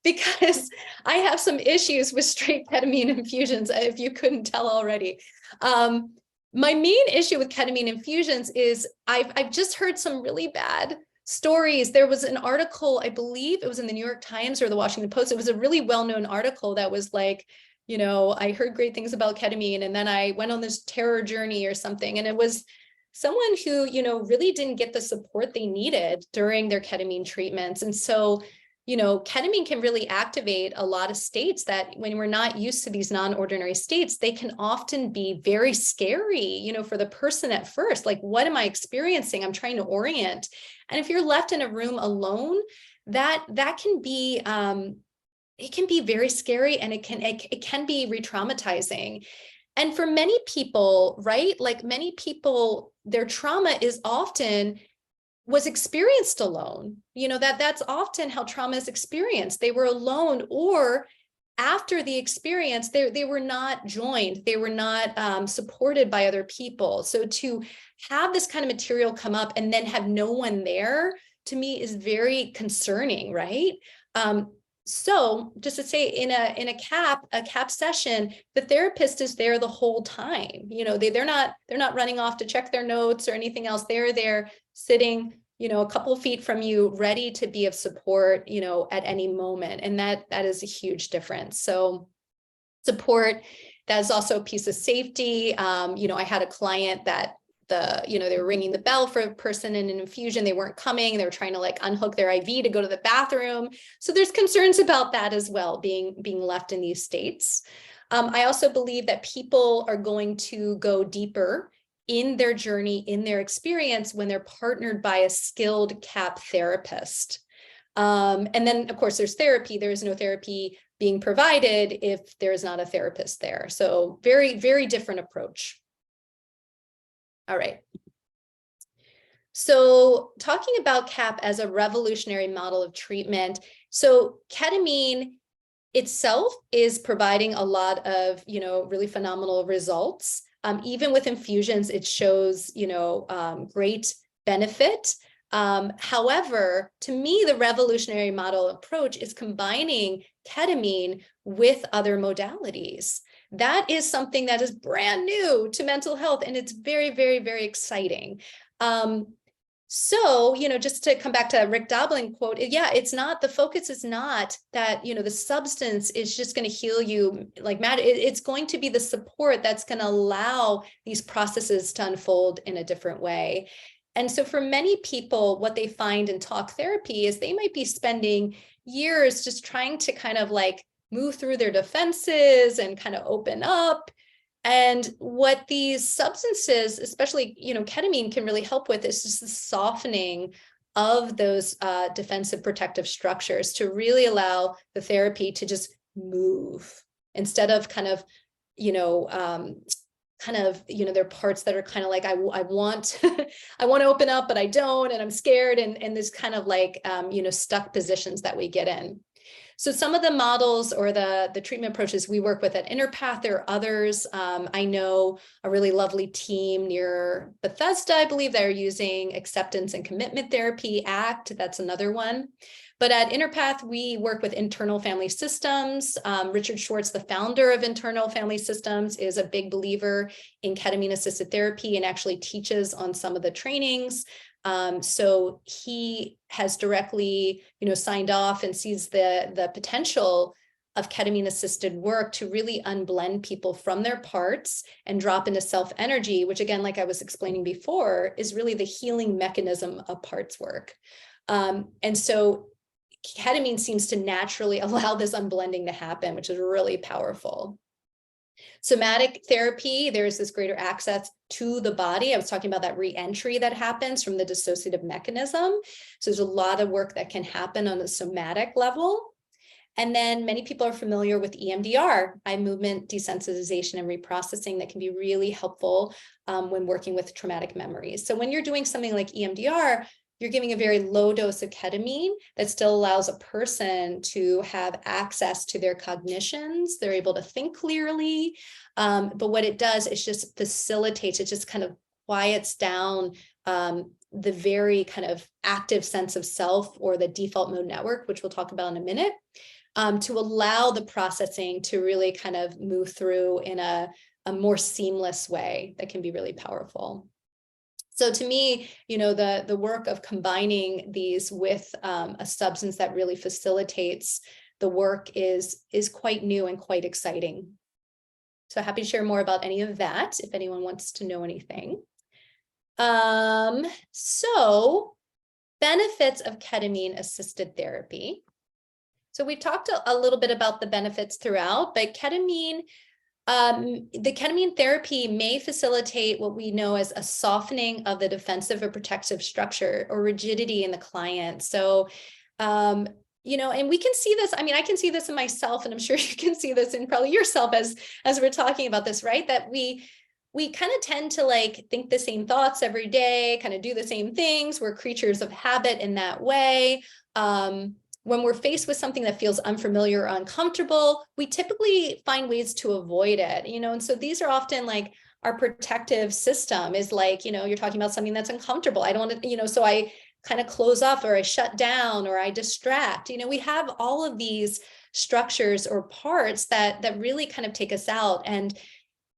A: because I have some issues with straight ketamine infusions, if you couldn't tell already. My main issue with ketamine infusions is I've just heard some really bad stories. There was an article, I believe it was in the New York Times or the Washington Post. It was a really well-known article that was like, I heard great things about ketamine, and then I went on this terror journey or something. And it was someone who, really didn't get the support they needed during their ketamine treatments. And so, ketamine can really activate a lot of states that when we're not used to these non-ordinary states, they can often be very scary, for the person at first. Like, what am I experiencing? I'm trying to orient. And if you're left in a room alone, that can be, it can be very scary, and it can be re-traumatizing. And for many people, right, like many people, their trauma was experienced alone. That's often how trauma is experienced. They were alone, or after the experience, they were not joined. They were not supported by other people. So to have this kind of material come up and then have no one there, to me, is very concerning, right? So just to say, in a CAP session, the therapist is there the whole time. They're not running off to check their notes or anything else. They're there sitting, a couple of feet from you, ready to be of support, at any moment. And that is a huge difference. So support, that is also a piece of safety. I had a client that they were ringing the bell for a person in an infusion. They weren't coming. They were trying to like unhook their IV to go to the bathroom. So there's concerns about that as well, being left in these states. I also believe that people are going to go deeper in their journey, in their experience, when they're partnered by a skilled CAP therapist. And then, of course, there's therapy. There is no therapy being provided if there is not a therapist there. So very, very different approach. All right. So talking about CAP as a revolutionary model of treatment. So ketamine itself is providing a lot of, really phenomenal results. Even with infusions, it shows, great benefit. However, to me, the revolutionary model approach is combining ketamine with other modalities. That is something that is brand new to mental health, and it's very, very, very exciting. So, just to come back to Rick Doblin quote, yeah, the focus is not that, the substance is just going to heal you like mad. It's going to be the support that's going to allow these processes to unfold in a different way. And so for many people, what they find in talk therapy is they might be spending years just trying to kind of like move through their defenses and kind of open up. And what these substances, especially, ketamine, can really help with is just the softening of those defensive protective structures to really allow the therapy to just move instead of kind of, there are parts that are kind of like, I want, I want to open up, but I don't, and I'm scared. And this kind of like, stuck positions that we get in. So some of the models or the treatment approaches we work with at Interpath, there are others. I know a really lovely team near Bethesda, I believe they're using acceptance and commitment therapy ACT. That's another one. But at Interpath, we work with internal family systems. Richard Schwartz, the founder of Internal Family Systems, is a big believer in ketamine-assisted therapy and actually teaches on some of the trainings. So he has directly, signed off and sees the potential of ketamine-assisted work to really unblend people from their parts and drop into self-energy, which again, like I was explaining before, is really the healing mechanism of parts work. And so ketamine seems to naturally allow this unblending to happen, which is really powerful. Somatic therapy, there's this greater access to the body. I was talking about that re-entry that happens from the dissociative mechanism. So there's a lot of work that can happen on the somatic level. And then many people are familiar with EMDR, eye movement desensitization and reprocessing, that can be really helpful when working with traumatic memories. So when you're doing something like EMDR, you're giving a very low dose of ketamine that still allows a person to have access to their cognitions. They're able to think clearly. But what it does is just facilitates, it just kind of quiets down the very kind of active sense of self, or the default mode network, which we'll talk about in a minute, to allow the processing to really kind of move through in a more seamless way that can be really powerful. So to me, the work of combining these with a substance that really facilitates the work is quite new and quite exciting. So happy to share more about any of that if anyone wants to know anything. So benefits of ketamine-assisted therapy. So we talked a little bit about the benefits throughout, but ketamine, the ketamine therapy may facilitate what we know as a softening of the defensive or protective structure or rigidity in the client. So, and we can see this. I mean, I can see this in myself, and I'm sure you can see this in probably yourself as we're talking about this, right? That we kind of tend to like think the same thoughts every day, kind of do the same things. We're creatures of habit in that way. When we're faced with something that feels unfamiliar or uncomfortable, we typically find ways to avoid it, and so these are often like our protective system is like, you're talking about something that's uncomfortable. I don't want to, so I kind of close off, or I shut down, or I distract. We have all of these structures or parts that really kind of take us out. And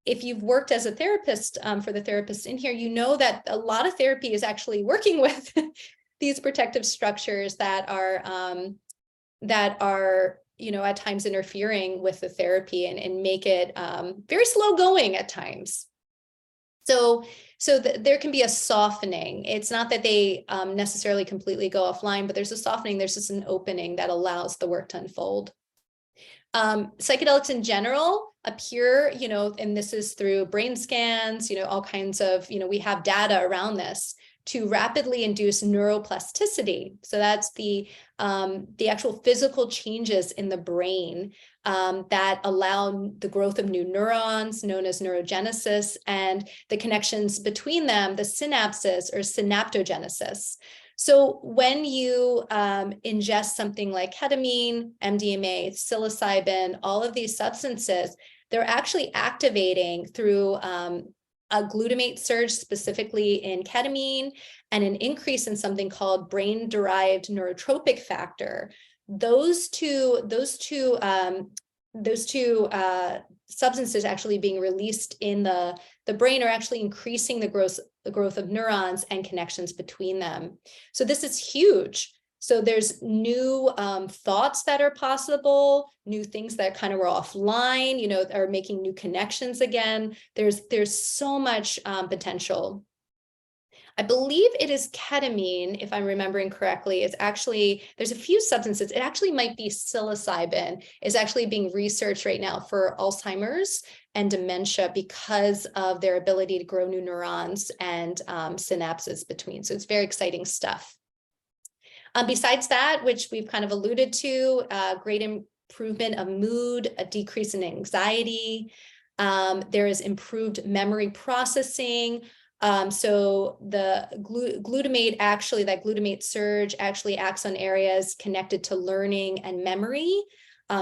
A: if you've worked as a therapist, for the therapists in here, that a lot of therapy is actually working with these protective structures that are at times interfering with the therapy and make it very slow going at times. So there can be a softening. It's not that they necessarily completely go offline, but there's a softening. There's just an opening that allows the work to unfold. Psychedelics in general appear, and this is through brain scans, all kinds of, we have data around this, to rapidly induce neuroplasticity. So that's the actual physical changes in the brain that allow the growth of new neurons, known as neurogenesis, and the connections between them, the synapses, or synaptogenesis. So when you ingest something like ketamine, MDMA, psilocybin, all of these substances, they're actually activating through a glutamate surge, specifically in ketamine, and an increase in something called brain-derived neurotropic factor. Those two substances actually being released in the brain are actually increasing the growth of neurons and connections between them. So this is huge. So there's new thoughts that are possible, new things that kind of were offline, are making new connections again. There's so much potential. I believe it is ketamine, if I'm remembering correctly. It's actually, there's a few substances. It actually might be psilocybin is actually being researched right now for Alzheimer's and dementia because of their ability to grow new neurons and synapses between. So it's very exciting stuff. Besides that, which we've kind of alluded to, great improvement of mood, a decrease in anxiety. There is improved memory processing. So the glutamate, actually, that glutamate surge actually acts on areas connected to learning and memory.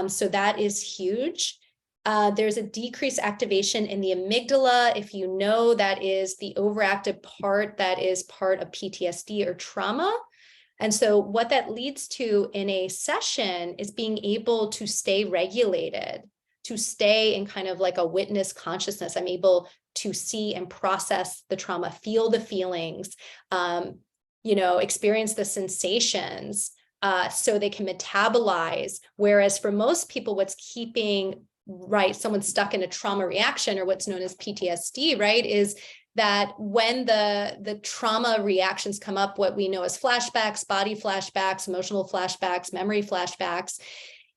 A: So that is huge. There's a decreased activation in the amygdala. If you know, that is the overactive part that is part of PTSD or trauma. And so what that leads to in a session is being able to stay regulated, to stay in kind of like a witness consciousness. I'm able to see and process the trauma, feel the feelings, experience the sensations, so they can metabolize. Whereas for most people, what's keeping, right, someone stuck in a trauma reaction or what's known as PTSD, right, is that when the trauma reactions come up, what we know as flashbacks, body flashbacks, emotional flashbacks, memory flashbacks,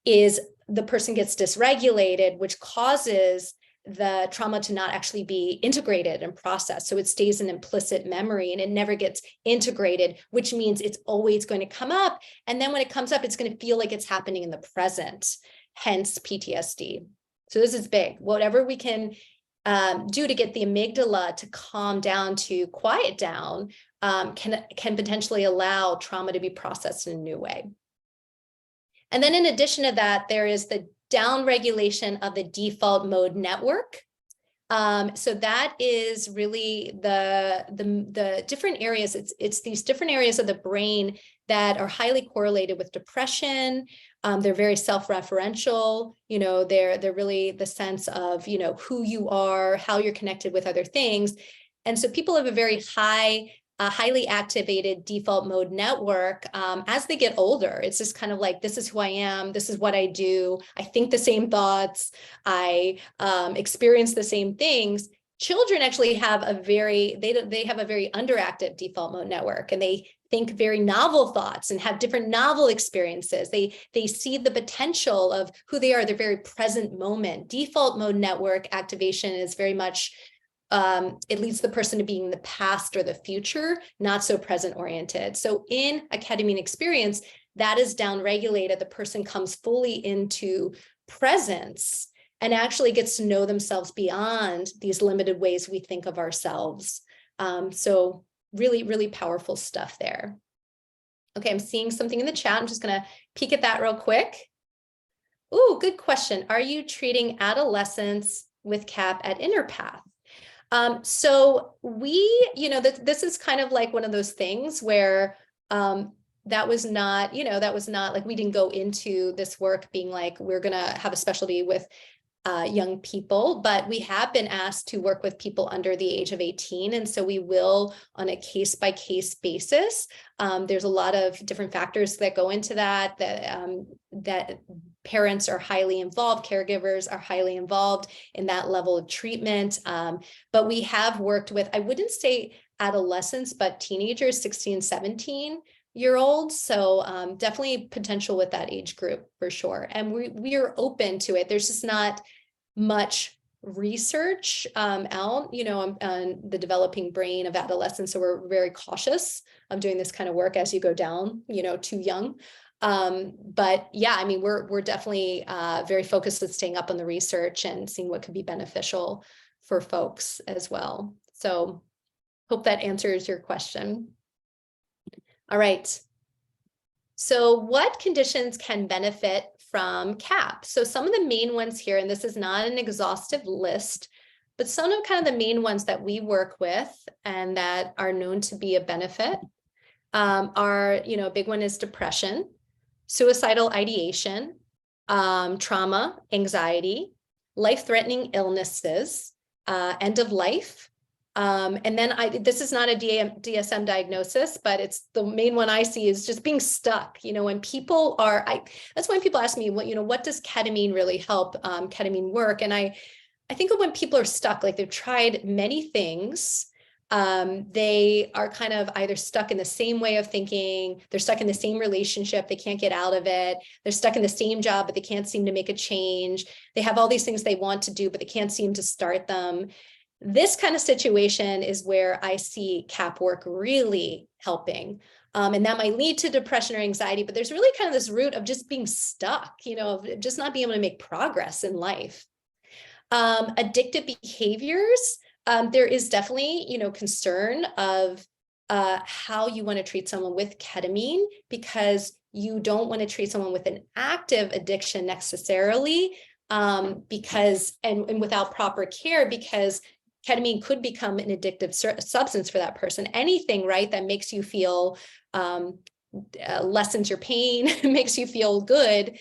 A: is the person gets dysregulated, which causes the trauma to not actually be integrated and processed. So it stays in implicit memory and it never gets integrated, which means it's always going to come up. And then when it comes up, it's going to feel like it's happening in the present, hence PTSD. So this is big. Whatever we can do to get the amygdala to calm down, to quiet down, can potentially allow trauma to be processed in a new way. And then in addition to that, there is the downregulation of the default mode network. So that is really the different areas. It's these different areas of the brain that are highly correlated with depression. They're very self-referential. They're really the sense of, who you are, how you're connected with other things. And so people have a very highly activated default mode network as they get older. It's just kind of like, this is who I am. This is what I do. I think the same thoughts. I experience the same things. Children actually have they have a very underactive default mode network, and they think very novel thoughts and have different novel experiences. They see the potential of who they are, their very present moment. Default mode network activation is very much it leads the person to being the past or the future, not so present oriented. So in a ketamine experience, that is downregulated. The person comes fully into presence and actually gets to know themselves beyond these limited ways we think of ourselves. So really, really powerful stuff there. Okay, I'm seeing something in the chat. I'm just going to peek at that real quick. Ooh, good question. Are you treating adolescents with CAP at InnerPath? So we, this is kind of like one of those things where that was not like, we didn't go into this work being like, we're going to have a specialty with young people, but we have been asked to work with people under the age of 18. And so we will on a case-by-case basis. There's a lot of different factors that go into that parents are highly involved, caregivers are highly involved in that level of treatment. But we have worked with, I wouldn't say adolescents, but teenagers, 16, 17-year-olds. So definitely potential with that age group for sure. And we are open to it. There's just not much research out, on the developing brain of adolescents. So we're very cautious of doing this kind of work as you go down, too young. But yeah, I mean, we're definitely very focused on staying up on the research and seeing what could be beneficial for folks as well. So hope that answers your question. All right. So what conditions can benefit from CAP? So some of the main ones here, and this is not an exhaustive list, but some of kind of the main ones that we work with and that are known to be a benefit are, a big one is depression, suicidal ideation, trauma, anxiety, life-threatening illnesses, end of life. And then this is not a DSM diagnosis, but it's the main one I see is just being stuck. When people are, that's when people ask me, what does ketamine really help ketamine work? And I think of when people are stuck, like they've tried many things, They are kind of either stuck in the same way of thinking, they're stuck in the same relationship, they can't get out of it, they're stuck in the same job, but they can't seem to make a change. They have all these things they want to do, but they can't seem to start them. This kind of situation is where I see CAP work really helping. And that might lead to depression or anxiety, but there's really kind of this root of just being stuck, of just not being able to make progress in life. Addictive behaviors, there is definitely, concern of how you want to treat someone with ketamine, because you don't want to treat someone with an active addiction necessarily, because and without proper care, because ketamine could become an addictive substance for that person. Anything, right, that makes you feel lessens your pain, makes you feel good,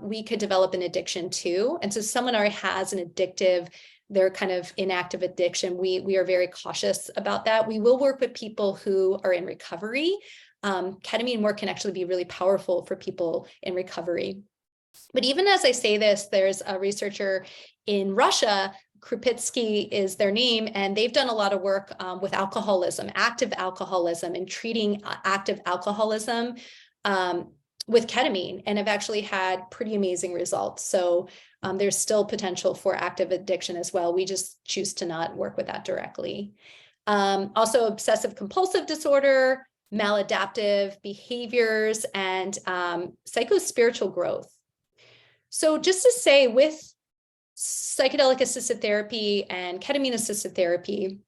A: we could develop an addiction too. And so someone already has an addictive, they're kind of inactive addiction. We are very cautious about that. We will work with people who are in recovery. Ketamine work can actually be really powerful for people in recovery. But even as I say this, there's a researcher in Russia, Krupitsky is their name, and they've done a lot of work with alcoholism, active alcoholism, and treating active alcoholism with ketamine, and have actually had pretty amazing results. So there's still potential for active addiction as well. We just choose to not work with that directly. Also obsessive compulsive disorder, maladaptive behaviors, and psychospiritual growth. So just to say, with psychedelic assisted therapy and ketamine assisted therapy,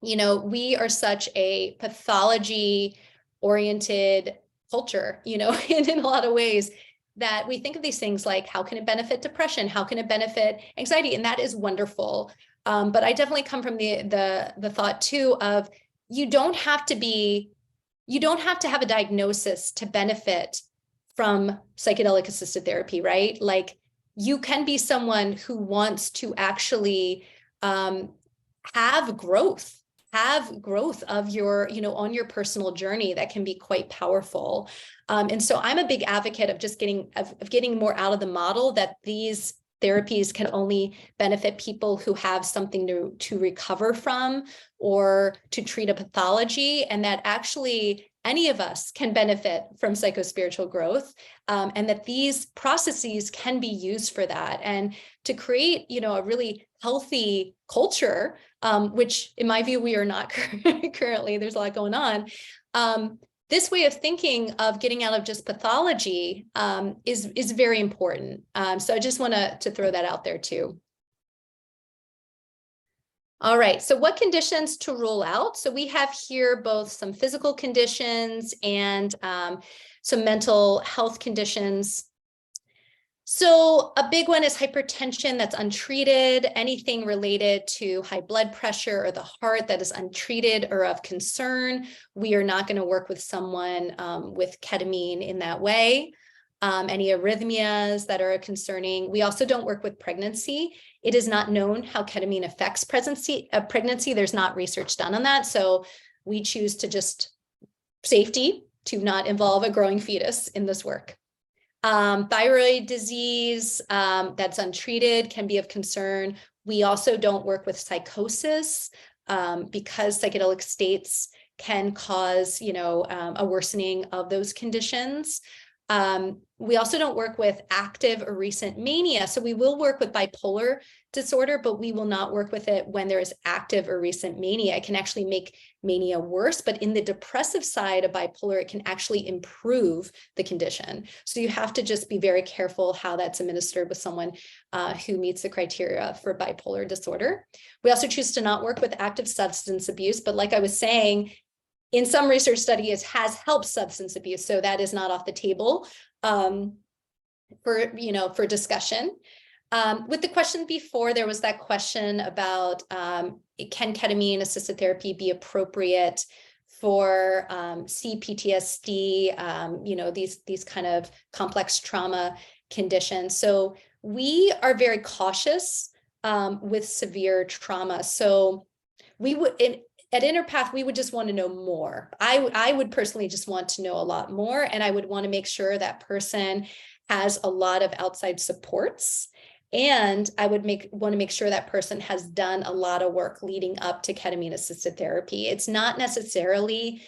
A: we are such a pathology oriented culture, in a lot of ways, that we think of these things like, how can it benefit depression? How can it benefit anxiety? And that is wonderful. But I definitely come from the thought too of, you don't have to have a diagnosis to benefit from psychedelic assisted therapy, right? Like, you can be someone who wants to actually have growth of your, on your personal journey that can be quite powerful. And so I'm a big advocate of just getting more out of the model that these therapies can only benefit people who have something to recover from or to treat a pathology, and that actually any of us can benefit from psychospiritual growth, and that these processes can be used for that, and to create, a really healthy culture, which in my view, we are not currently. There's a lot going on. This way of thinking of getting out of just pathology is very important. So I just want to throw that out there too. All right, so what conditions to rule out? So we have here both some physical conditions and some mental health conditions. So a big one is hypertension that's untreated, anything related to high blood pressure or the heart that is untreated or of concern. We are not going to work with someone with ketamine in that way. Any arrhythmias that are concerning. We also don't work with pregnancy. It is not known how ketamine affects pregnancy. There's not research done on that. So we choose to just safety to not involve a growing fetus in this work. Thyroid disease that's untreated can be of concern. We also don't work with psychosis because psychedelic states can cause, a worsening of those conditions. We also don't work with active or recent mania. So we will work with bipolar disorder, but we will not work with it when there is active or recent mania. It can actually make mania worse, but in the depressive side of bipolar, it can actually improve the condition. So you have to just be very careful how that's administered with someone who meets the criteria for bipolar disorder. We also choose to not work with active substance abuse, but like I was saying, in some research studies has helped substance abuse. So that is not off the table for discussion. With the question before, there was that question about can ketamine assisted therapy be appropriate for CPTSD, these kind of complex trauma conditions. So we are very cautious with severe trauma. So we would, at InterPath, we would just want to know more. I would personally just want to know a lot more, and I would want to make sure that person has a lot of outside supports. And I would want to make sure that person has done a lot of work leading up to ketamine assisted therapy. It's not necessarily,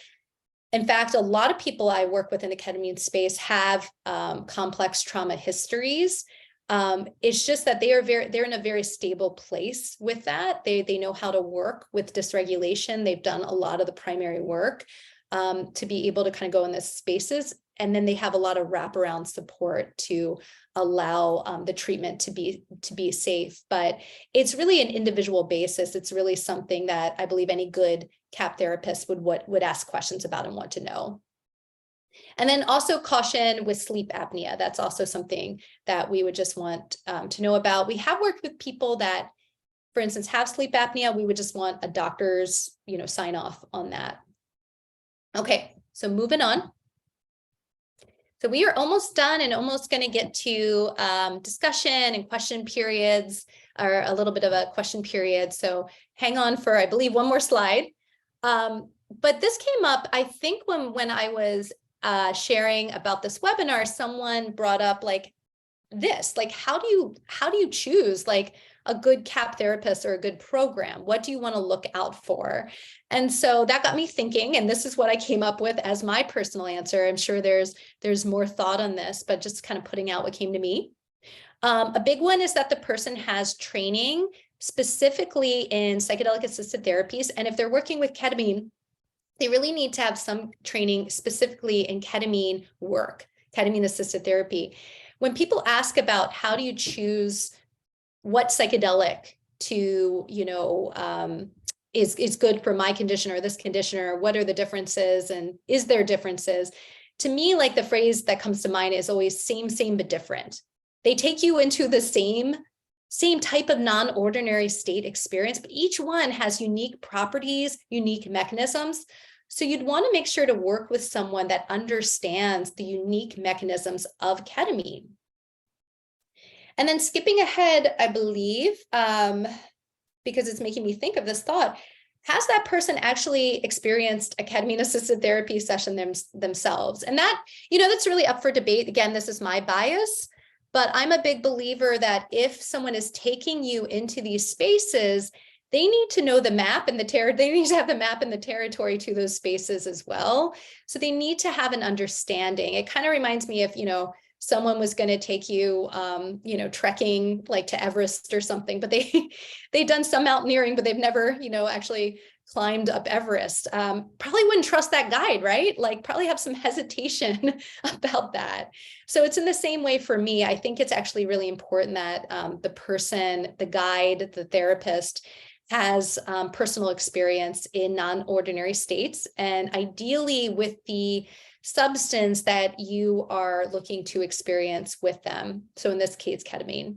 A: in fact, a lot of people I work with in the ketamine space have complex trauma histories. It's just that they're in a very stable place with that. They know how to work with dysregulation. They've done a lot of the primary work to be able to kind of go in these spaces. And then they have a lot of wraparound support to allow the treatment to be safe. But it's really an individual basis. It's really something that I believe any good CAP therapist would ask questions about and want to know. And then also caution with sleep apnea. That's also something that we would just want to know about. We have worked with people that, for instance, have sleep apnea. We would just want a doctor's, sign off on that. Okay, so moving on. So we are almost done and almost going to get to discussion and question periods, or a little bit of a question period. So hang on for, I believe, one more slide. But this came up, I think, when I was sharing about this webinar, someone brought up like this, like, how do you choose like a good CAP therapist or a good program? What do you want to look out for? And so that got me thinking, and this is what I came up with as my personal answer. I'm sure there's more thought on this, but just kind of putting out what came to me. A big one is that the person has training specifically in psychedelic assisted therapies. And if they're working with ketamine, they really need to have some training specifically in ketamine work, ketamine assisted therapy. When people ask about how do you choose what psychedelic to, is good for my condition or this condition, or what are the differences and is there differences? To me, like the phrase that comes to mind is always same, but different. They take you into the same type of non-ordinary state experience, but each one has unique properties, unique mechanisms. So you'd want to make sure to work with someone that understands the unique mechanisms of ketamine. And then skipping ahead, I believe, because it's making me think of this thought, has that person actually experienced a ketamine-assisted therapy session themselves? And that, that's really up for debate. Again, this is my bias, but I'm a big believer that if someone is taking you into these spaces, they need to know the map and they need to have the map and the territory to those spaces as well. So they need to have an understanding. It kind of reminds me of, someone was going to take you, trekking like to Everest or something, but they've done some mountaineering, but they've never, actually climbed up Everest. Probably wouldn't trust that guide, right? Like probably have some hesitation about that. So it's in the same way for me. I think it's actually really important that the person, the guide, the therapist has personal experience in non-ordinary states, and ideally with the substance that you are looking to experience with them. So in this case, ketamine.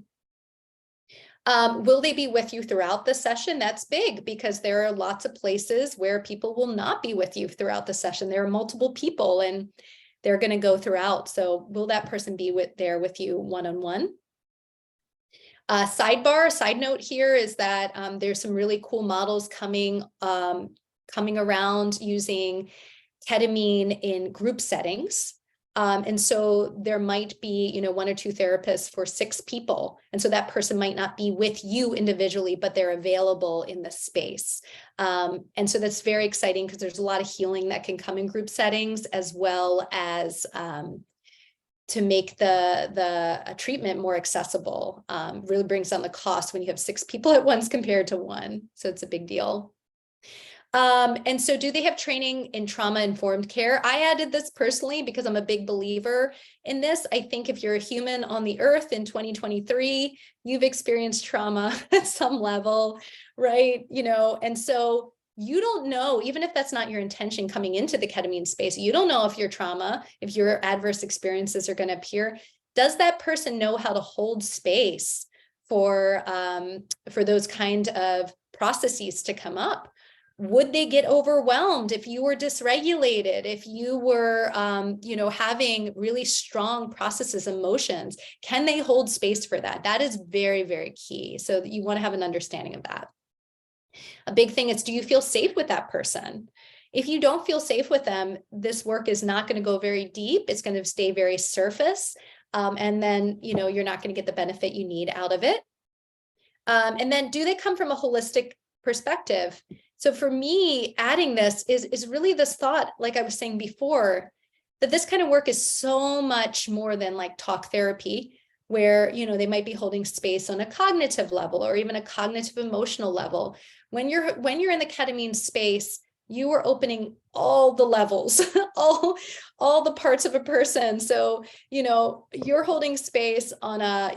A: Will they be with you throughout the session? That's big because there are lots of places where people will not be with you throughout the session. There are multiple people and they're going to go throughout. So will that person be there with you one-on-one? Side note here is that there's some really cool models coming around using ketamine in group settings. And so there might be, one or two therapists for 6 people. And so that person might not be with you individually, but they're available in the space. And so that's very exciting because there's a lot of healing that can come in group settings, as well as to make the treatment more accessible. Really brings down the cost when you have 6 people at once compared to 1. So it's a big deal. And so do they have training in trauma-informed care? I added this personally because I'm a big believer in this. I think if you're a human on the earth in 2023, you've experienced trauma at some level, right? And so you don't know, even if that's not your intention coming into the ketamine space, you don't know if your trauma, if your adverse experiences are going to appear. Does that person know how to hold space for those kind of processes to come up? Would they get overwhelmed if you were dysregulated, if you were, having really strong processes, emotions? Can they hold space for that? That is very, very key. So you want to have an understanding of that. A big thing is, do you feel safe with that person? If you don't feel safe with them, this work is not going to go very deep. It's going to stay very surface. And then, you're not going to get the benefit you need out of it. And then do they come from a holistic perspective? So for me, adding this is really this thought, like I was saying before, that this kind of work is so much more than like talk therapy, where, they might be holding space on a cognitive level or even a cognitive emotional level. When you're in the ketamine space, you are opening all the levels, all the parts of a person. So, you're holding space on a,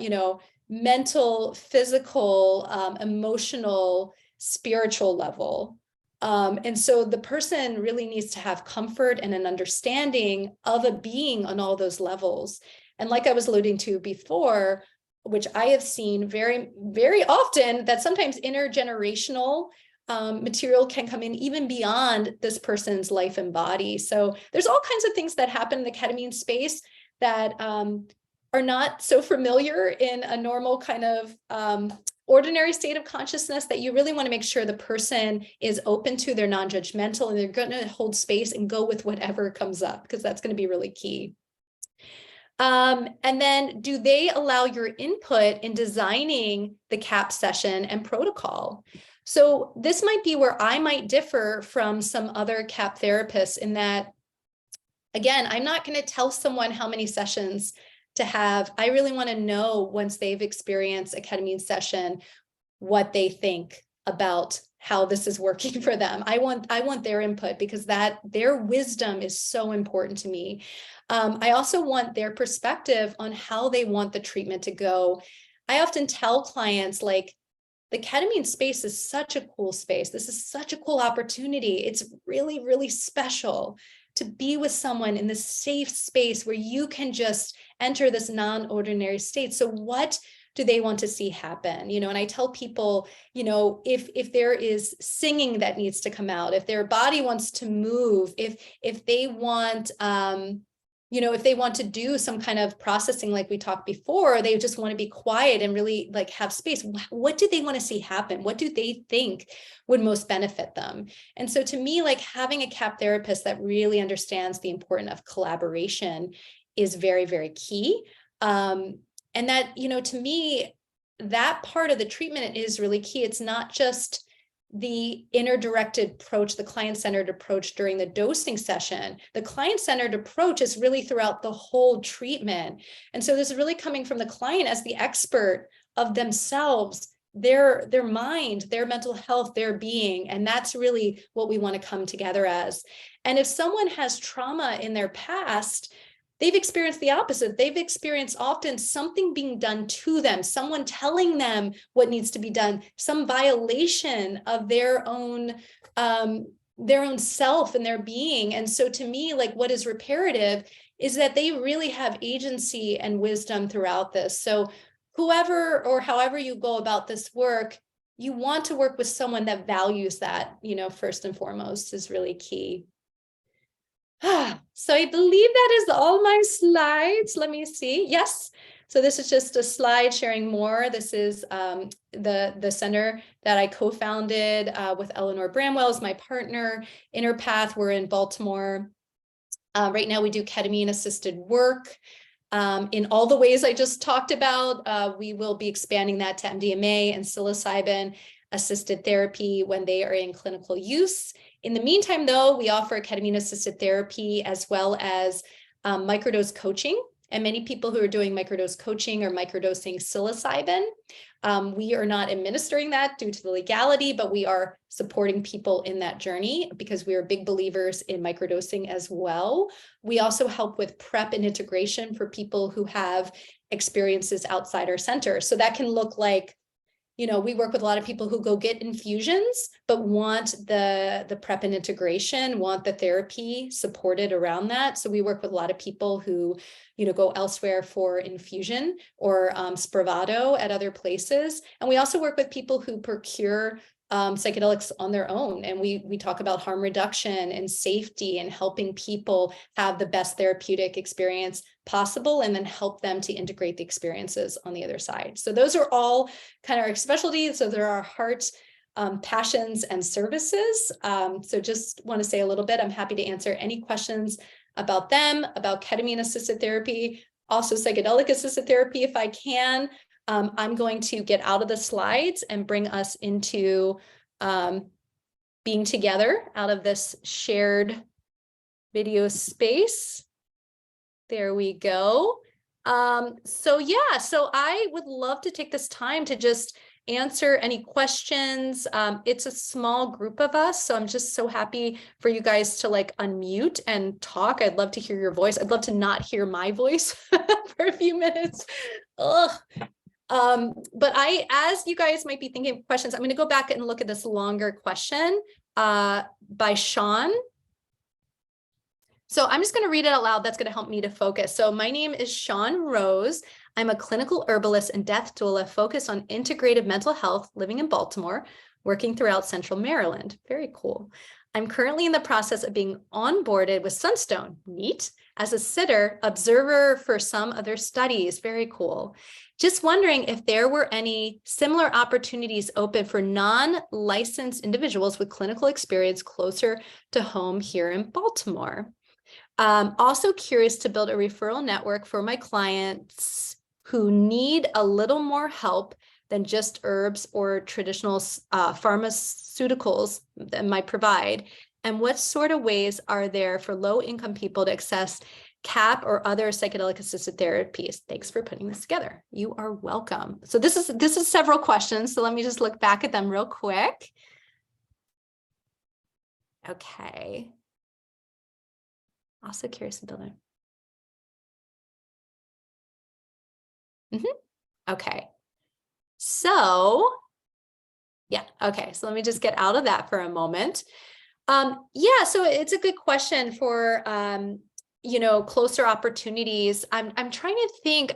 A: mental, physical, emotional, spiritual level. And so the person really needs to have comfort and an understanding of a being on all those levels. And like I was alluding to before, which I have seen very, very often, that sometimes intergenerational material can come in even beyond this person's life and body. So there's all kinds of things that happen in the ketamine space that are not so familiar in a normal kind of ordinary state of consciousness, that you really want to make sure the person is open to, they're non-judgmental, and they're going to hold space and go with whatever comes up, because that's going to be really key. And then, do they allow your input in designing the CAP session and protocol? So this might be where I might differ from some other CAP therapists, in that, again, I'm not going to tell someone how many sessions to have. I really want to know, once they've experienced a ketamine session, what they think about how this is working for them. I want their input, because their wisdom is so important to me. I also want their perspective on how they want the treatment to go. I often tell clients, like, the ketamine space is such a cool space. This is such a cool opportunity. It's really, really special to be with someone in this safe space where you can just enter this non-ordinary state. So what do they want to see happen? And I tell people, if there is singing that needs to come out, if their body wants to move, if they want, if they want to do some kind of processing, like we talked before, they just want to be quiet and really like have space. What do they want to see happen? What do they think would most benefit them? And so to me, like, having a CAP therapist that really understands the importance of collaboration is very, very key. And that, to me, that part of the treatment is really key. It's not just the inner-directed approach, the client-centered approach during the dosing session. The client-centered approach is really throughout the whole treatment. And so this is really coming from the client as the expert of themselves, their mind, their mental health, their being. And that's really what we want to come together as. And if someone has trauma in their past, they've experienced the opposite. They've experienced often something being done to them, someone telling them what needs to be done, some violation of their own self and their being. And so to me, like, what is reparative is that they really have agency and wisdom throughout this. So whoever or however you go about this work, you want to work with someone that values that, first and foremost, is really key. So I believe that is all my slides. Let me see. Yes. So this is just a slide sharing more. This is the center that I co-founded with Eleanor Bramwell as my partner. Inner Path, we're in Baltimore. Right now we do ketamine assisted work in all the ways I just talked about. We will be expanding that to MDMA and psilocybin assisted therapy when they are in clinical use. In the meantime, though, we offer ketamine-assisted therapy as well as microdose coaching. And many people who are doing microdose coaching are microdosing psilocybin. We are not administering that due to the legality, but we are supporting people in that journey because we are big believers in microdosing as well. We also help with prep and integration for people who have experiences outside our center. So that can look like, we work with a lot of people who go get infusions, but want the prep and integration, want the therapy supported around that. So we work with a lot of people who, go elsewhere for infusion or Spravato at other places. And we also work with people who procure psychedelics on their own. And we talk about harm reduction and safety and helping people have the best therapeutic experience possible, and then help them to integrate the experiences on the other side. So those are all kind of our specialties. So there are heart, passions, and services. So just want to say a little bit. I'm happy to answer any questions about them, about ketamine assisted therapy, also psychedelic assisted therapy if I can. I'm going to get out of the slides and bring us into being together out of this shared video space. There we go. So yeah, so I would love to take this time to just answer any questions. It's a small group of us, so I'm just so happy for you guys to like unmute and talk. I'd love to hear your voice. I'd love to not hear my voice for a few minutes. Ugh. But as you guys might be thinking of questions, I'm going to go back and look at this longer question by Sean. So I'm just going to read it out loud. That's going to help me to focus. So my name is Sean Rose. I'm a clinical herbalist and death doula focused on integrative mental health, living in Baltimore, working throughout Central Maryland. Very cool. I'm currently in the process of being onboarded with Sunstone, neat, as a sitter, observer for some other studies. Very cool. Just wondering if there were any similar opportunities open for non-licensed individuals with clinical experience closer to home here in Baltimore. Also curious to build a referral network for my clients who need a little more help than just herbs or traditional pharmaceuticals that might provide. And what sort of ways are there for low-income people to access CAP or other psychedelic assisted therapies? Thanks for putting this together. You are welcome. So this is several questions. So let me just look back at them real quick. Okay. Also curious to build it. Okay. So yeah, okay. So let me just get out of that for a moment. Yeah, so it's a good question for closer opportunities. I'm trying to think.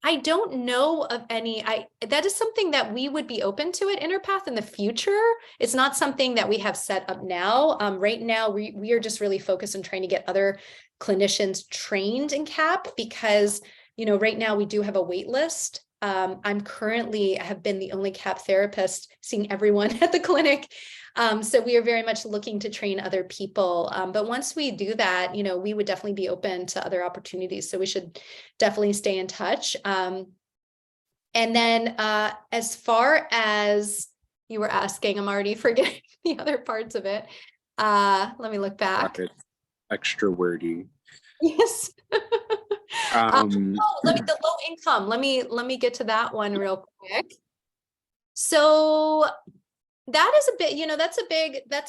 A: I don't know of any. That is something that we would be open to at Interpath in the future. It's not something that we have set up now. Right now, we are just really focused on trying to get other clinicians trained in CAP because, right now we do have a wait list. I have been the only CAP therapist seeing everyone at the clinic. So we are very much looking to train other people. But once we do that, we would definitely be open to other opportunities. So we should definitely stay in touch. And then as far as you were asking, I'm already forgetting the other parts of it. Let me look back.
B: Extra wordy.
A: Yes. The low income. Let me get to that one real quick. So that is a bit, that's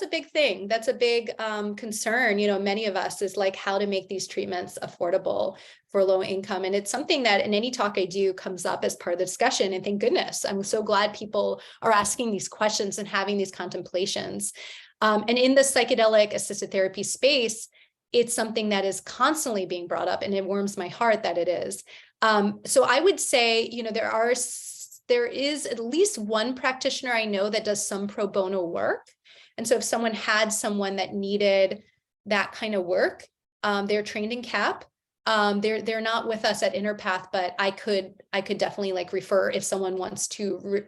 A: a big thing. That's a big concern, many of us is like how to make these treatments affordable for low income. And it's something that in any talk I do comes up as part of the discussion. And thank goodness, I'm so glad people are asking these questions and having these contemplations. And in the psychedelic assisted therapy space, it's something that is constantly being brought up, and it warms my heart that it is. So I would say, there is at least one practitioner I know that does some pro bono work. And so if someone had someone that needed that kind of work, they're trained in CAP. They're not with us at Interpath, but I could definitely like refer if someone wants to,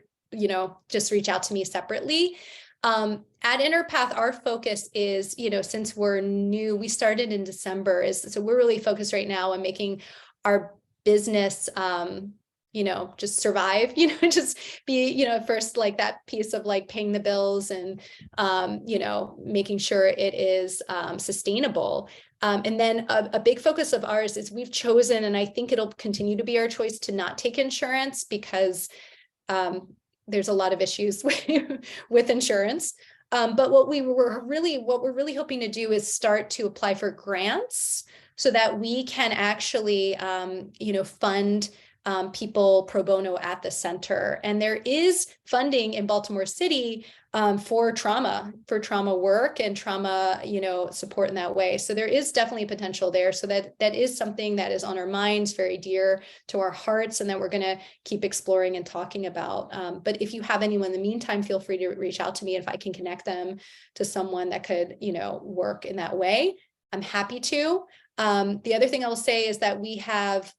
A: just reach out to me separately. At Interpath, our focus is, since we're new, we started in December, so we're really focused right now on making our business, just survive, just be, first like that piece of like paying the bills and, making sure it is sustainable. And then a big focus of ours is we've chosen, and I think it'll continue to be our choice, to not take insurance because there's a lot of issues with insurance. But what we're really hoping to do is start to apply for grants so that we can actually, fund people pro bono at the center. And there is funding in Baltimore City for trauma work and trauma, support in that way. So there is definitely potential there. So that is something that is on our minds, very dear to our hearts, and that we're going to keep exploring and talking about. But if you have anyone in the meantime, feel free to reach out to me. If I can connect them to someone that could, work in that way, I'm happy to. The other thing I will say is that we have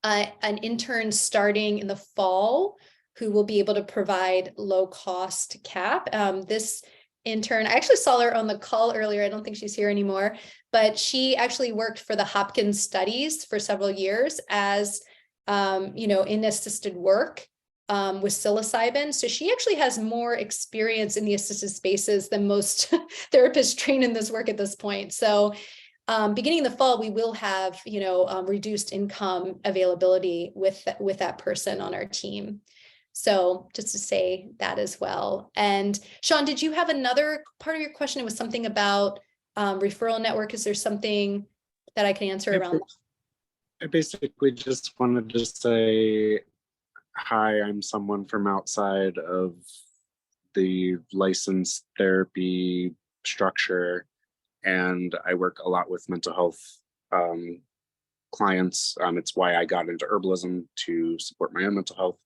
A: an intern starting in the fall who will be able to provide low cost CAP. This intern. I actually saw her on the call earlier. I don't think she's here anymore, but she actually worked for the Hopkins studies for several years as, in assisted work with psilocybin. So she actually has more experience in the assisted spaces than most therapists trained in this work at this point. So beginning in the fall, we will have, reduced income availability with that person on our team. So just to say that as well. And Sean, did you have another part of your question? It was something about referral network. Is there something that I can answer around that?
B: I basically just wanted to say, hi, I'm someone from outside of the licensed therapy structure, and I work a lot with mental health clients. It's why I got into herbalism, to support my own mental health.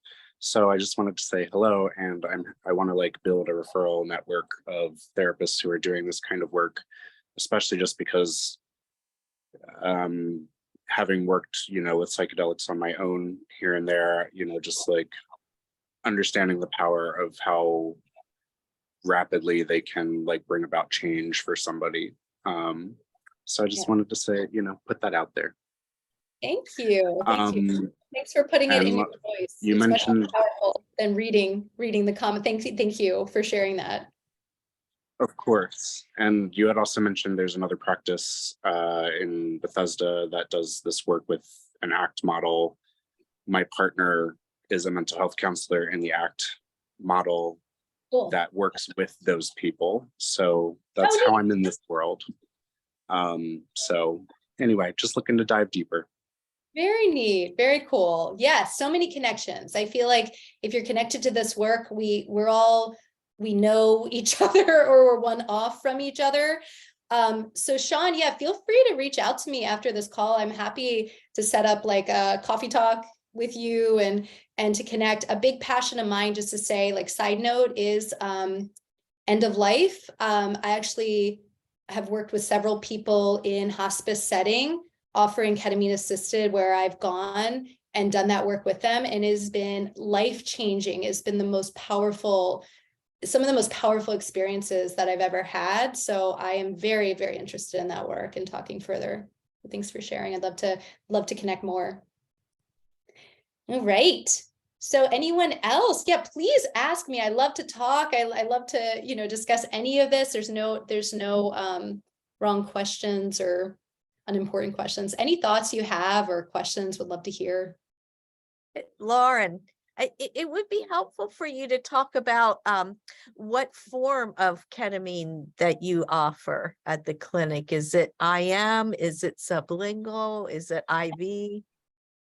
B: So I just wanted to say hello, and I want to build a referral network of therapists who are doing this kind of work, especially just because having worked, with psychedelics on my own here and there, just understanding the power of how rapidly they can bring about change for somebody. So I just wanted to say, put that out there.
A: Thank you. Thank you. Thanks for putting it in your voice.
B: You
A: it's
B: mentioned
A: much more powerful than reading the comment. Thank you for sharing that.
B: Of course. And you had also mentioned there's another practice in Bethesda that does this work with an ACT model. My partner is a mental health counselor in the ACT model that works with those people. So that's how I'm in this world. So anyway, just looking to dive deeper.
A: Very neat. Very cool. Yes, so many connections. I feel like if you're connected to this work, we know each other, or we're one off from each other. So Sean, feel free to reach out to me after this call. I'm happy to set up a coffee talk with you and to connect. A big passion of mine, just to say, side note, is end of life. I actually have worked with several people in hospice setting, offering ketamine assisted, where I've gone and done that work with them, and it has been life-changing. It's been some of the most powerful experiences that I've ever had. So I am very, very interested in that work and talking further. Thanks for sharing. I'd love to connect more. All right. So anyone else? Yeah, please ask me. I love to talk. I love to, discuss any of this. There's no wrong questions or unimportant questions. Any thoughts you have or questions, would love to hear.
C: Lauren, it would be helpful for you to talk about what form of ketamine that you offer at the clinic. Is it IM? Is it sublingual? Is it IV?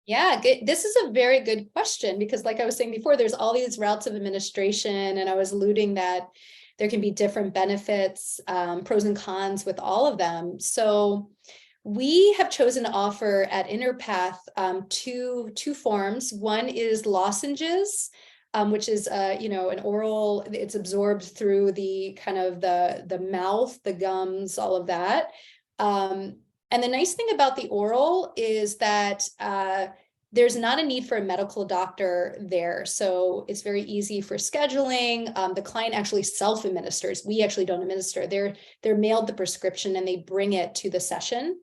A: Yeah, good. This is a very good question, because like I was saying before, there's all these routes of administration, and I was alluding that there can be different benefits, pros and cons with all of them. So we have chosen to offer at InnerPath two forms. One is lozenges, which is an oral. It's absorbed through the kind of the mouth, the gums, all of that. And the nice thing about the oral is that there's not a need for a medical doctor there. So it's very easy for scheduling. The client actually self-administers. We actually don't administer. They're mailed the prescription and they bring it to the session.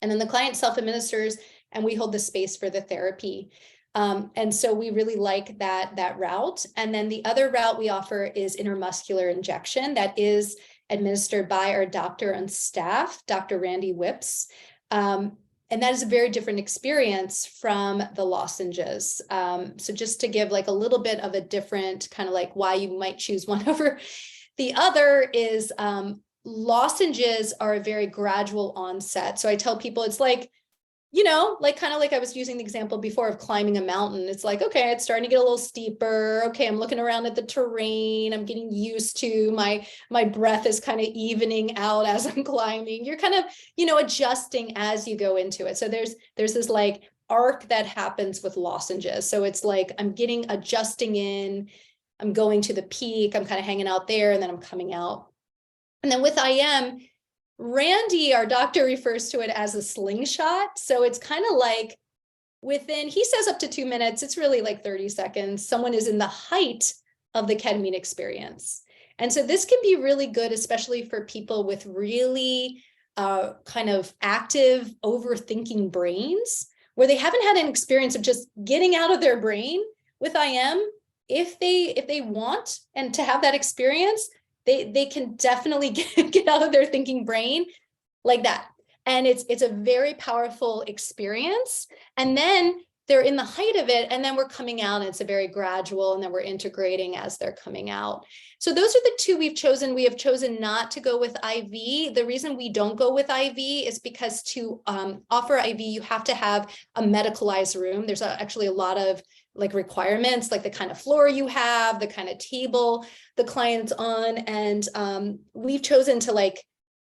A: And then the client self-administers, and we hold the space for the therapy. And so we really like that route. And then the other route we offer is intramuscular injection that is administered by our doctor on staff, Dr. Randy Whips. And that is a very different experience from the lozenges. So just to give a little bit of a different kind of why you might choose one over the other is lozenges are a very gradual onset. So I tell people it's kind of like I was using the example before of climbing a mountain. It's okay, it's starting to get a little steeper. Okay, I'm looking around at the terrain. I'm getting used to my breath is kind of evening out as I'm climbing. You're kind of, adjusting as you go into it. So there's this arc that happens with lozenges. So it's I'm adjusting in, I'm going to the peak, I'm kind of hanging out there, and then I'm coming out. And then with IM, Randy, our doctor, refers to it as a slingshot. So it's kind of within, he says up to 2 minutes, it's really 30 seconds. Someone is in the height of the ketamine experience. And so this can be really good, especially for people with really kind of active overthinking brains, where they haven't had an experience of just getting out of their brain with IM. If they want and to have that experience, they can definitely get out of their thinking brain like that. And it's a very powerful experience. And then they're in the height of it, and then we're coming out, and it's a very gradual, and then we're integrating as they're coming out. So those are the two we've chosen. We have chosen not to go with IV. The reason we don't go with IV is because to offer IV, you have to have a medicalized room. There's actually a lot of like requirements, like the kind of floor you have, the kind of table the client's on. And we've chosen to like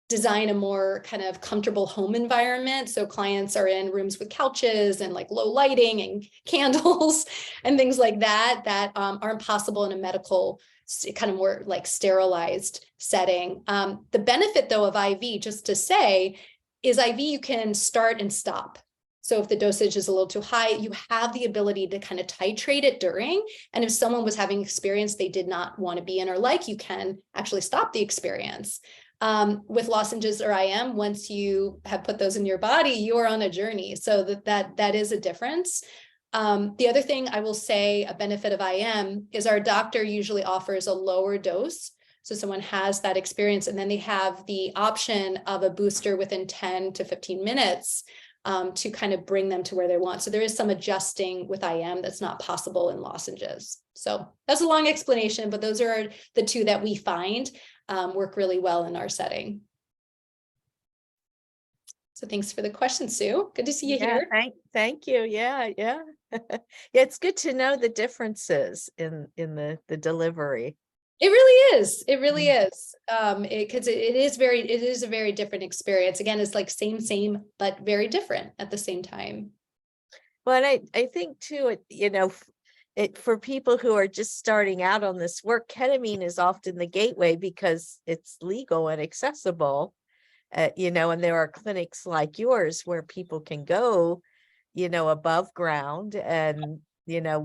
A: design a more kind of comfortable home environment. So clients are in rooms with couches and like low lighting and candles and things like that, that aren't possible in a medical kind of more like sterilized setting. The benefit though of IV, just to say, is IV you can start and stop. So if the dosage is a little too high, you have the ability to kind of titrate it during. And if someone was having experience they did not want to be in or like, you can actually stop the experience. With lozenges or IM, once you have put those in your body, you are on a journey. So that is a difference. The other thing I will say, a benefit of IM is our doctor usually offers a lower dose. So someone has that experience, and then they have the option of a booster within 10 to 15 minutes to kind of bring them to where they want. So there is some adjusting with IM that's not possible in lozenges. So that's a long explanation, but those are the two that we find work really well in our setting. So thanks for the question, Sue. Good to see you here.
C: Thank you. Yeah. Yeah, it's good to know the differences in the delivery.
A: It really is. It really is. Because it is a very different experience. Again, it's like same, but very different at the same time.
C: Well, and I think too, it for people who are just starting out on this work, ketamine is often the gateway because it's legal and accessible, and there are clinics like yours where people can go, above ground and,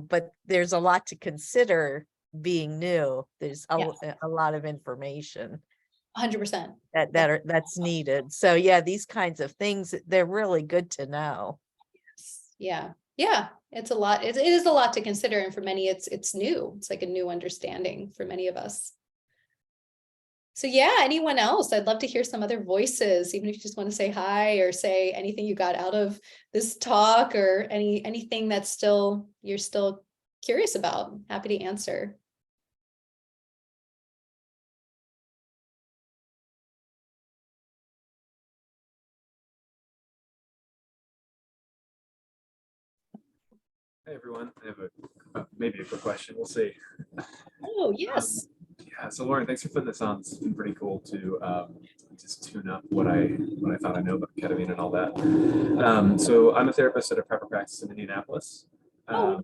C: but there's a lot to consider being new. There's a lot of information
A: 100%.
C: that's needed. So yeah, these kinds of things, they're really good to know.
A: Yeah. It's a lot. It is a lot to consider. And for many, it's new. It's like a new understanding for many of us. So yeah, anyone else? I'd love to hear some other voices, even if you just want to say hi or say anything you got out of this talk or anything that's you're still curious about. Happy to answer.
D: Hey everyone, I have maybe a quick question. We'll see.
A: Oh yes.
D: Yeah, so Lauren, thanks for putting this on. It's been pretty cool to just tune up what I thought I know about ketamine and all that. So I'm a therapist at a private practice in Indianapolis, and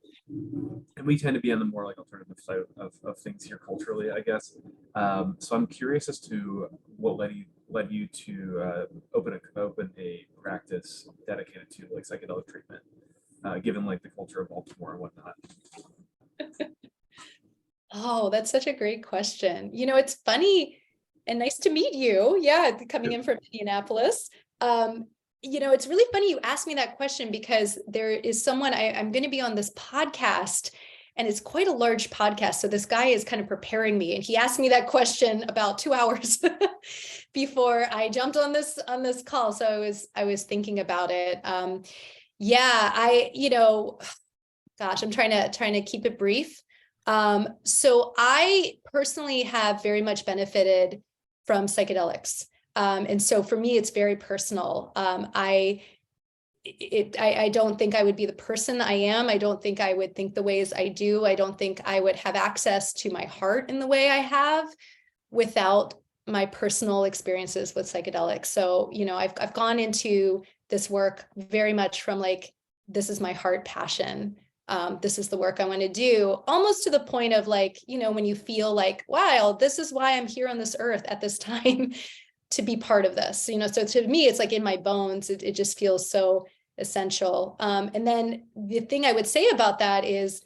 D: we tend to be on the more like alternative side of things here culturally, I guess. So I'm curious as to what led you to open a practice dedicated to like psychedelic treatment. Given like the culture of Baltimore and whatnot.
A: Oh, that's such a great question. It's funny and nice to meet you. Yeah, coming in from Indianapolis. It's really funny you asked me that question because there is someone I'm going to be on this podcast, and it's quite a large podcast. So this guy is kind of preparing me, and he asked me that question about 2 hours before I jumped on this call. So I was thinking about it. Yeah, gosh, I'm trying to keep it brief. So I personally have very much benefited from psychedelics. And so for me, it's very personal. I don't think I would be the person I am. I don't think I would think the ways I do. I don't think I would have access to my heart in the way I have without my personal experiences with psychedelics. So, I've gone into this work very much from like, this is my heart passion. This is the work I want to do, almost to the point of like, when you feel like, wow, this is why I'm here on this earth at this time to be part of this, so to me, it's like in my bones, it just feels so essential. And then the thing I would say about that is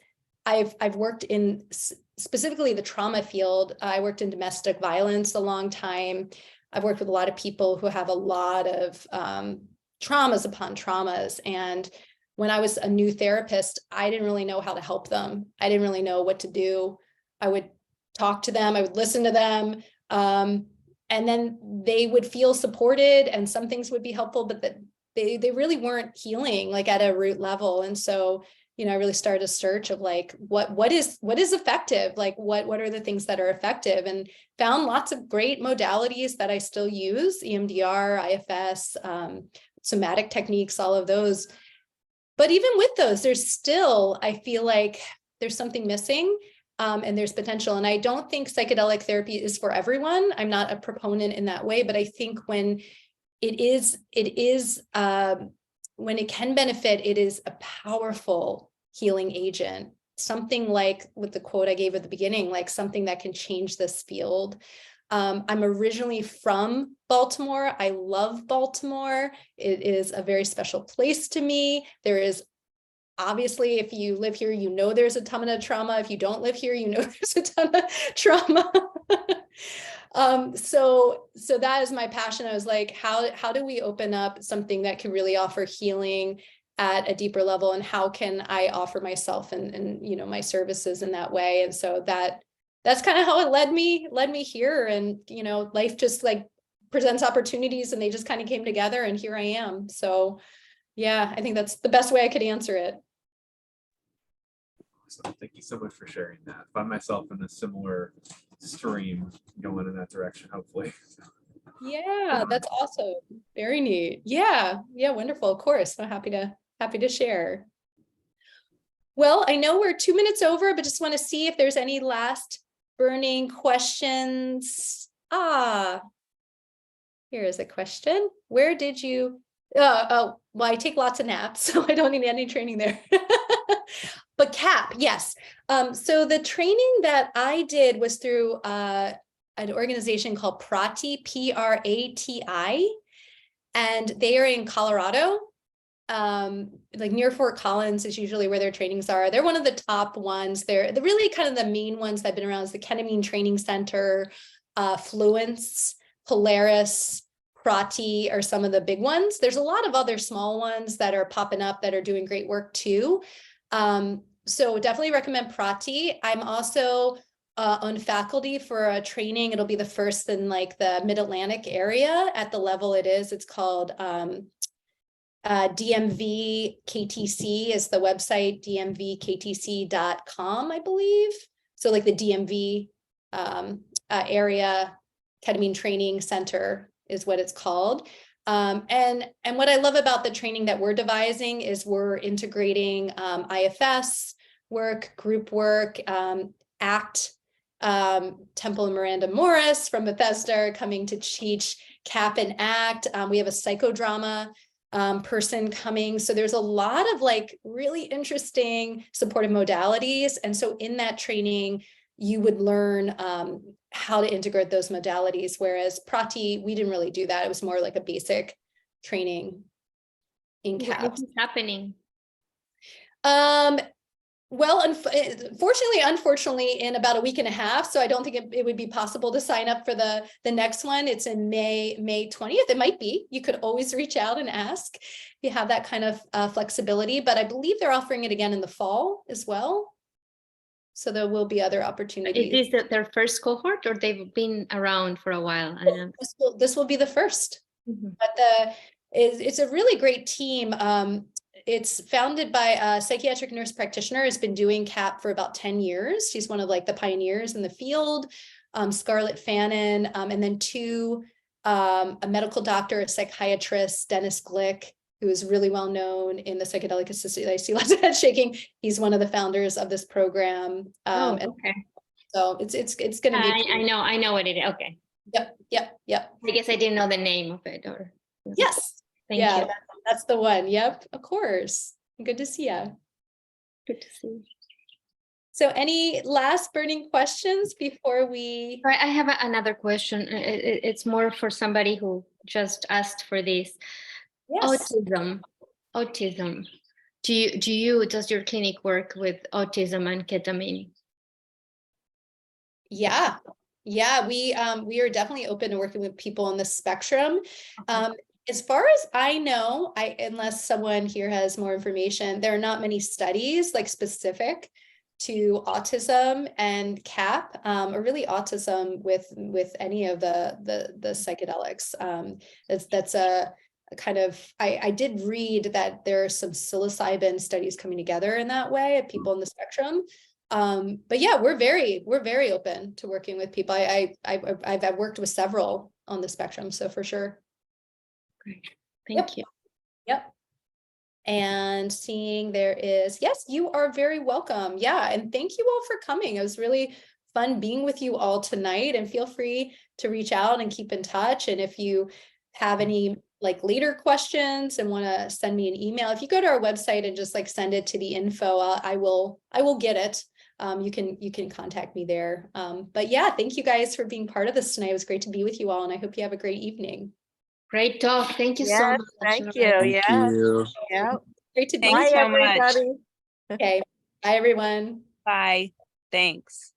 A: I've worked in specifically the trauma field. I worked in domestic violence a long time. I've worked with a lot of people who have a lot of traumas upon traumas. And when I was a new therapist, I didn't really know how to help them. I didn't really know what to do. I would talk to them, I would listen to them. And then they would feel supported and some things would be helpful, but that they really weren't healing like at a root level. And so, I really started a search of like, what is effective? Like, what are the things that are effective, and found lots of great modalities that I still use, EMDR, IFS, somatic techniques, all of those. But even with those, there's still, I feel like there's something missing. And there's potential. And I don't think psychedelic therapy is for everyone. I'm not a proponent in that way, but I think when it is when it can benefit, it is a powerful healing agent. Something like with the quote I gave at the beginning, like something that can change this field. I'm originally from Baltimore. I love Baltimore. It is a very special place to me. There is obviously, if you live here, there's a ton of trauma. If you don't live here, there's a ton of trauma. So that is my passion. I was like, how do we open up something that can really offer healing at a deeper level, and how can I offer myself and my services in that way? And so that's kind of how it led me here. And life just like presents opportunities, and they just kind of came together, and here I am. So yeah, I think that's the best way I could answer it.
D: So thank you so much for sharing that. Find myself in a similar stream going in that direction, hopefully.
A: Yeah, that's awesome. Very neat. Yeah, wonderful. Of course, I'm happy to share. Well, I know we're 2 minutes over, but just want to see if there's any last burning questions. Here is a question. Where did you? Well, I take lots of naps, so I don't need any training there. But CAP, yes. So the training that I did was through an organization called Prati, Prati, and they are in Colorado. Like near Fort Collins is usually where their trainings are. They're one of the top ones. They're really kind of the main ones that have been around is the Ketamine Training Center, Fluence, Polaris, Prati are some of the big ones. There's a lot of other small ones that are popping up that are doing great work too. So definitely recommend Prati. I'm also on faculty for a training. It'll be the first in like the Mid-Atlantic area at the level it is. It's called DMV KTC is the website, dmvktc.com, I believe. So like the DMV area Ketamine Training Center is what it's called. And what I love about the training that we're devising is we're integrating IFS work, group work, ACT, Temple and Miranda Morris from Bethesda are coming to teach CAP and ACT. We have a psychodrama person coming. So there's a lot of like really interesting supportive modalities. And so in that training, you would learn how to integrate those modalities. Whereas Prati, we didn't really do that. It was more like a basic training in CAP.
E: What is happening?
A: Well, unfortunately, in about a week and a half. So I don't think it would be possible to sign up for the next one. It's in May 20th. It might be. You could always reach out and ask if you have that kind of flexibility. But I believe they're offering it again in the fall as well. So there will be other opportunities.
E: Is this their first cohort, or they've been around for a while?
A: This will be the first.
E: Mhm.
A: But it's a really great team. It's founded by a psychiatric nurse practitioner who's been doing CAP for about 10 years. She's one of like the pioneers in the field, Scarlett Fannin, and then a medical doctor, a psychiatrist, Dennis Glick, who is really well known in the psychedelic assisted. I see lots of head shaking. He's one of the founders of this program.
E: Okay.
A: So it's going to be.
E: I know what it is. Okay.
A: Yep.
E: I guess I didn't know the name of it. Or
A: Yes.
E: Thank you.
A: That's the one. Yep, of course. Good to see you.
E: Good to see you.
A: So any last burning questions before we?
E: I have another question. It's more for somebody who just asked for this.
A: Yes.
E: Autism. Does your clinic work with autism and ketamine?
A: Yeah. Yeah, we are definitely open to working with people on the spectrum. As far as I know, unless someone here has more information, there are not many studies like specific to autism and CAP, or really autism with any of the psychedelics. That's a kind of, I did read that there are some psilocybin studies coming together in that way of people in the spectrum. But yeah, we're very open to working with people. I've worked with several on the spectrum, so for sure.
E: Great. Thank you.
A: Yep. And seeing there is, yes, you are very welcome. Yeah, and thank you all for coming. It was really fun being with you all tonight, and feel free to reach out and keep in touch. And if you have any like later questions and want to send me an email, if you go to our website and just like send it to the info, I will get it. You can contact me there. But yeah, thank you guys for being part of this tonight. It was great to be with you all, and I hope you have a great evening.
E: Great talk. Thank you so
C: Yes,
E: much.
C: thank you.
B: Thank
C: Yes.
B: you.
C: Yeah.
A: Great to be
F: Thank
C: Bye,
F: you so much.
C: everybody.
A: Okay. Bye, everyone.
F: Bye. Thanks.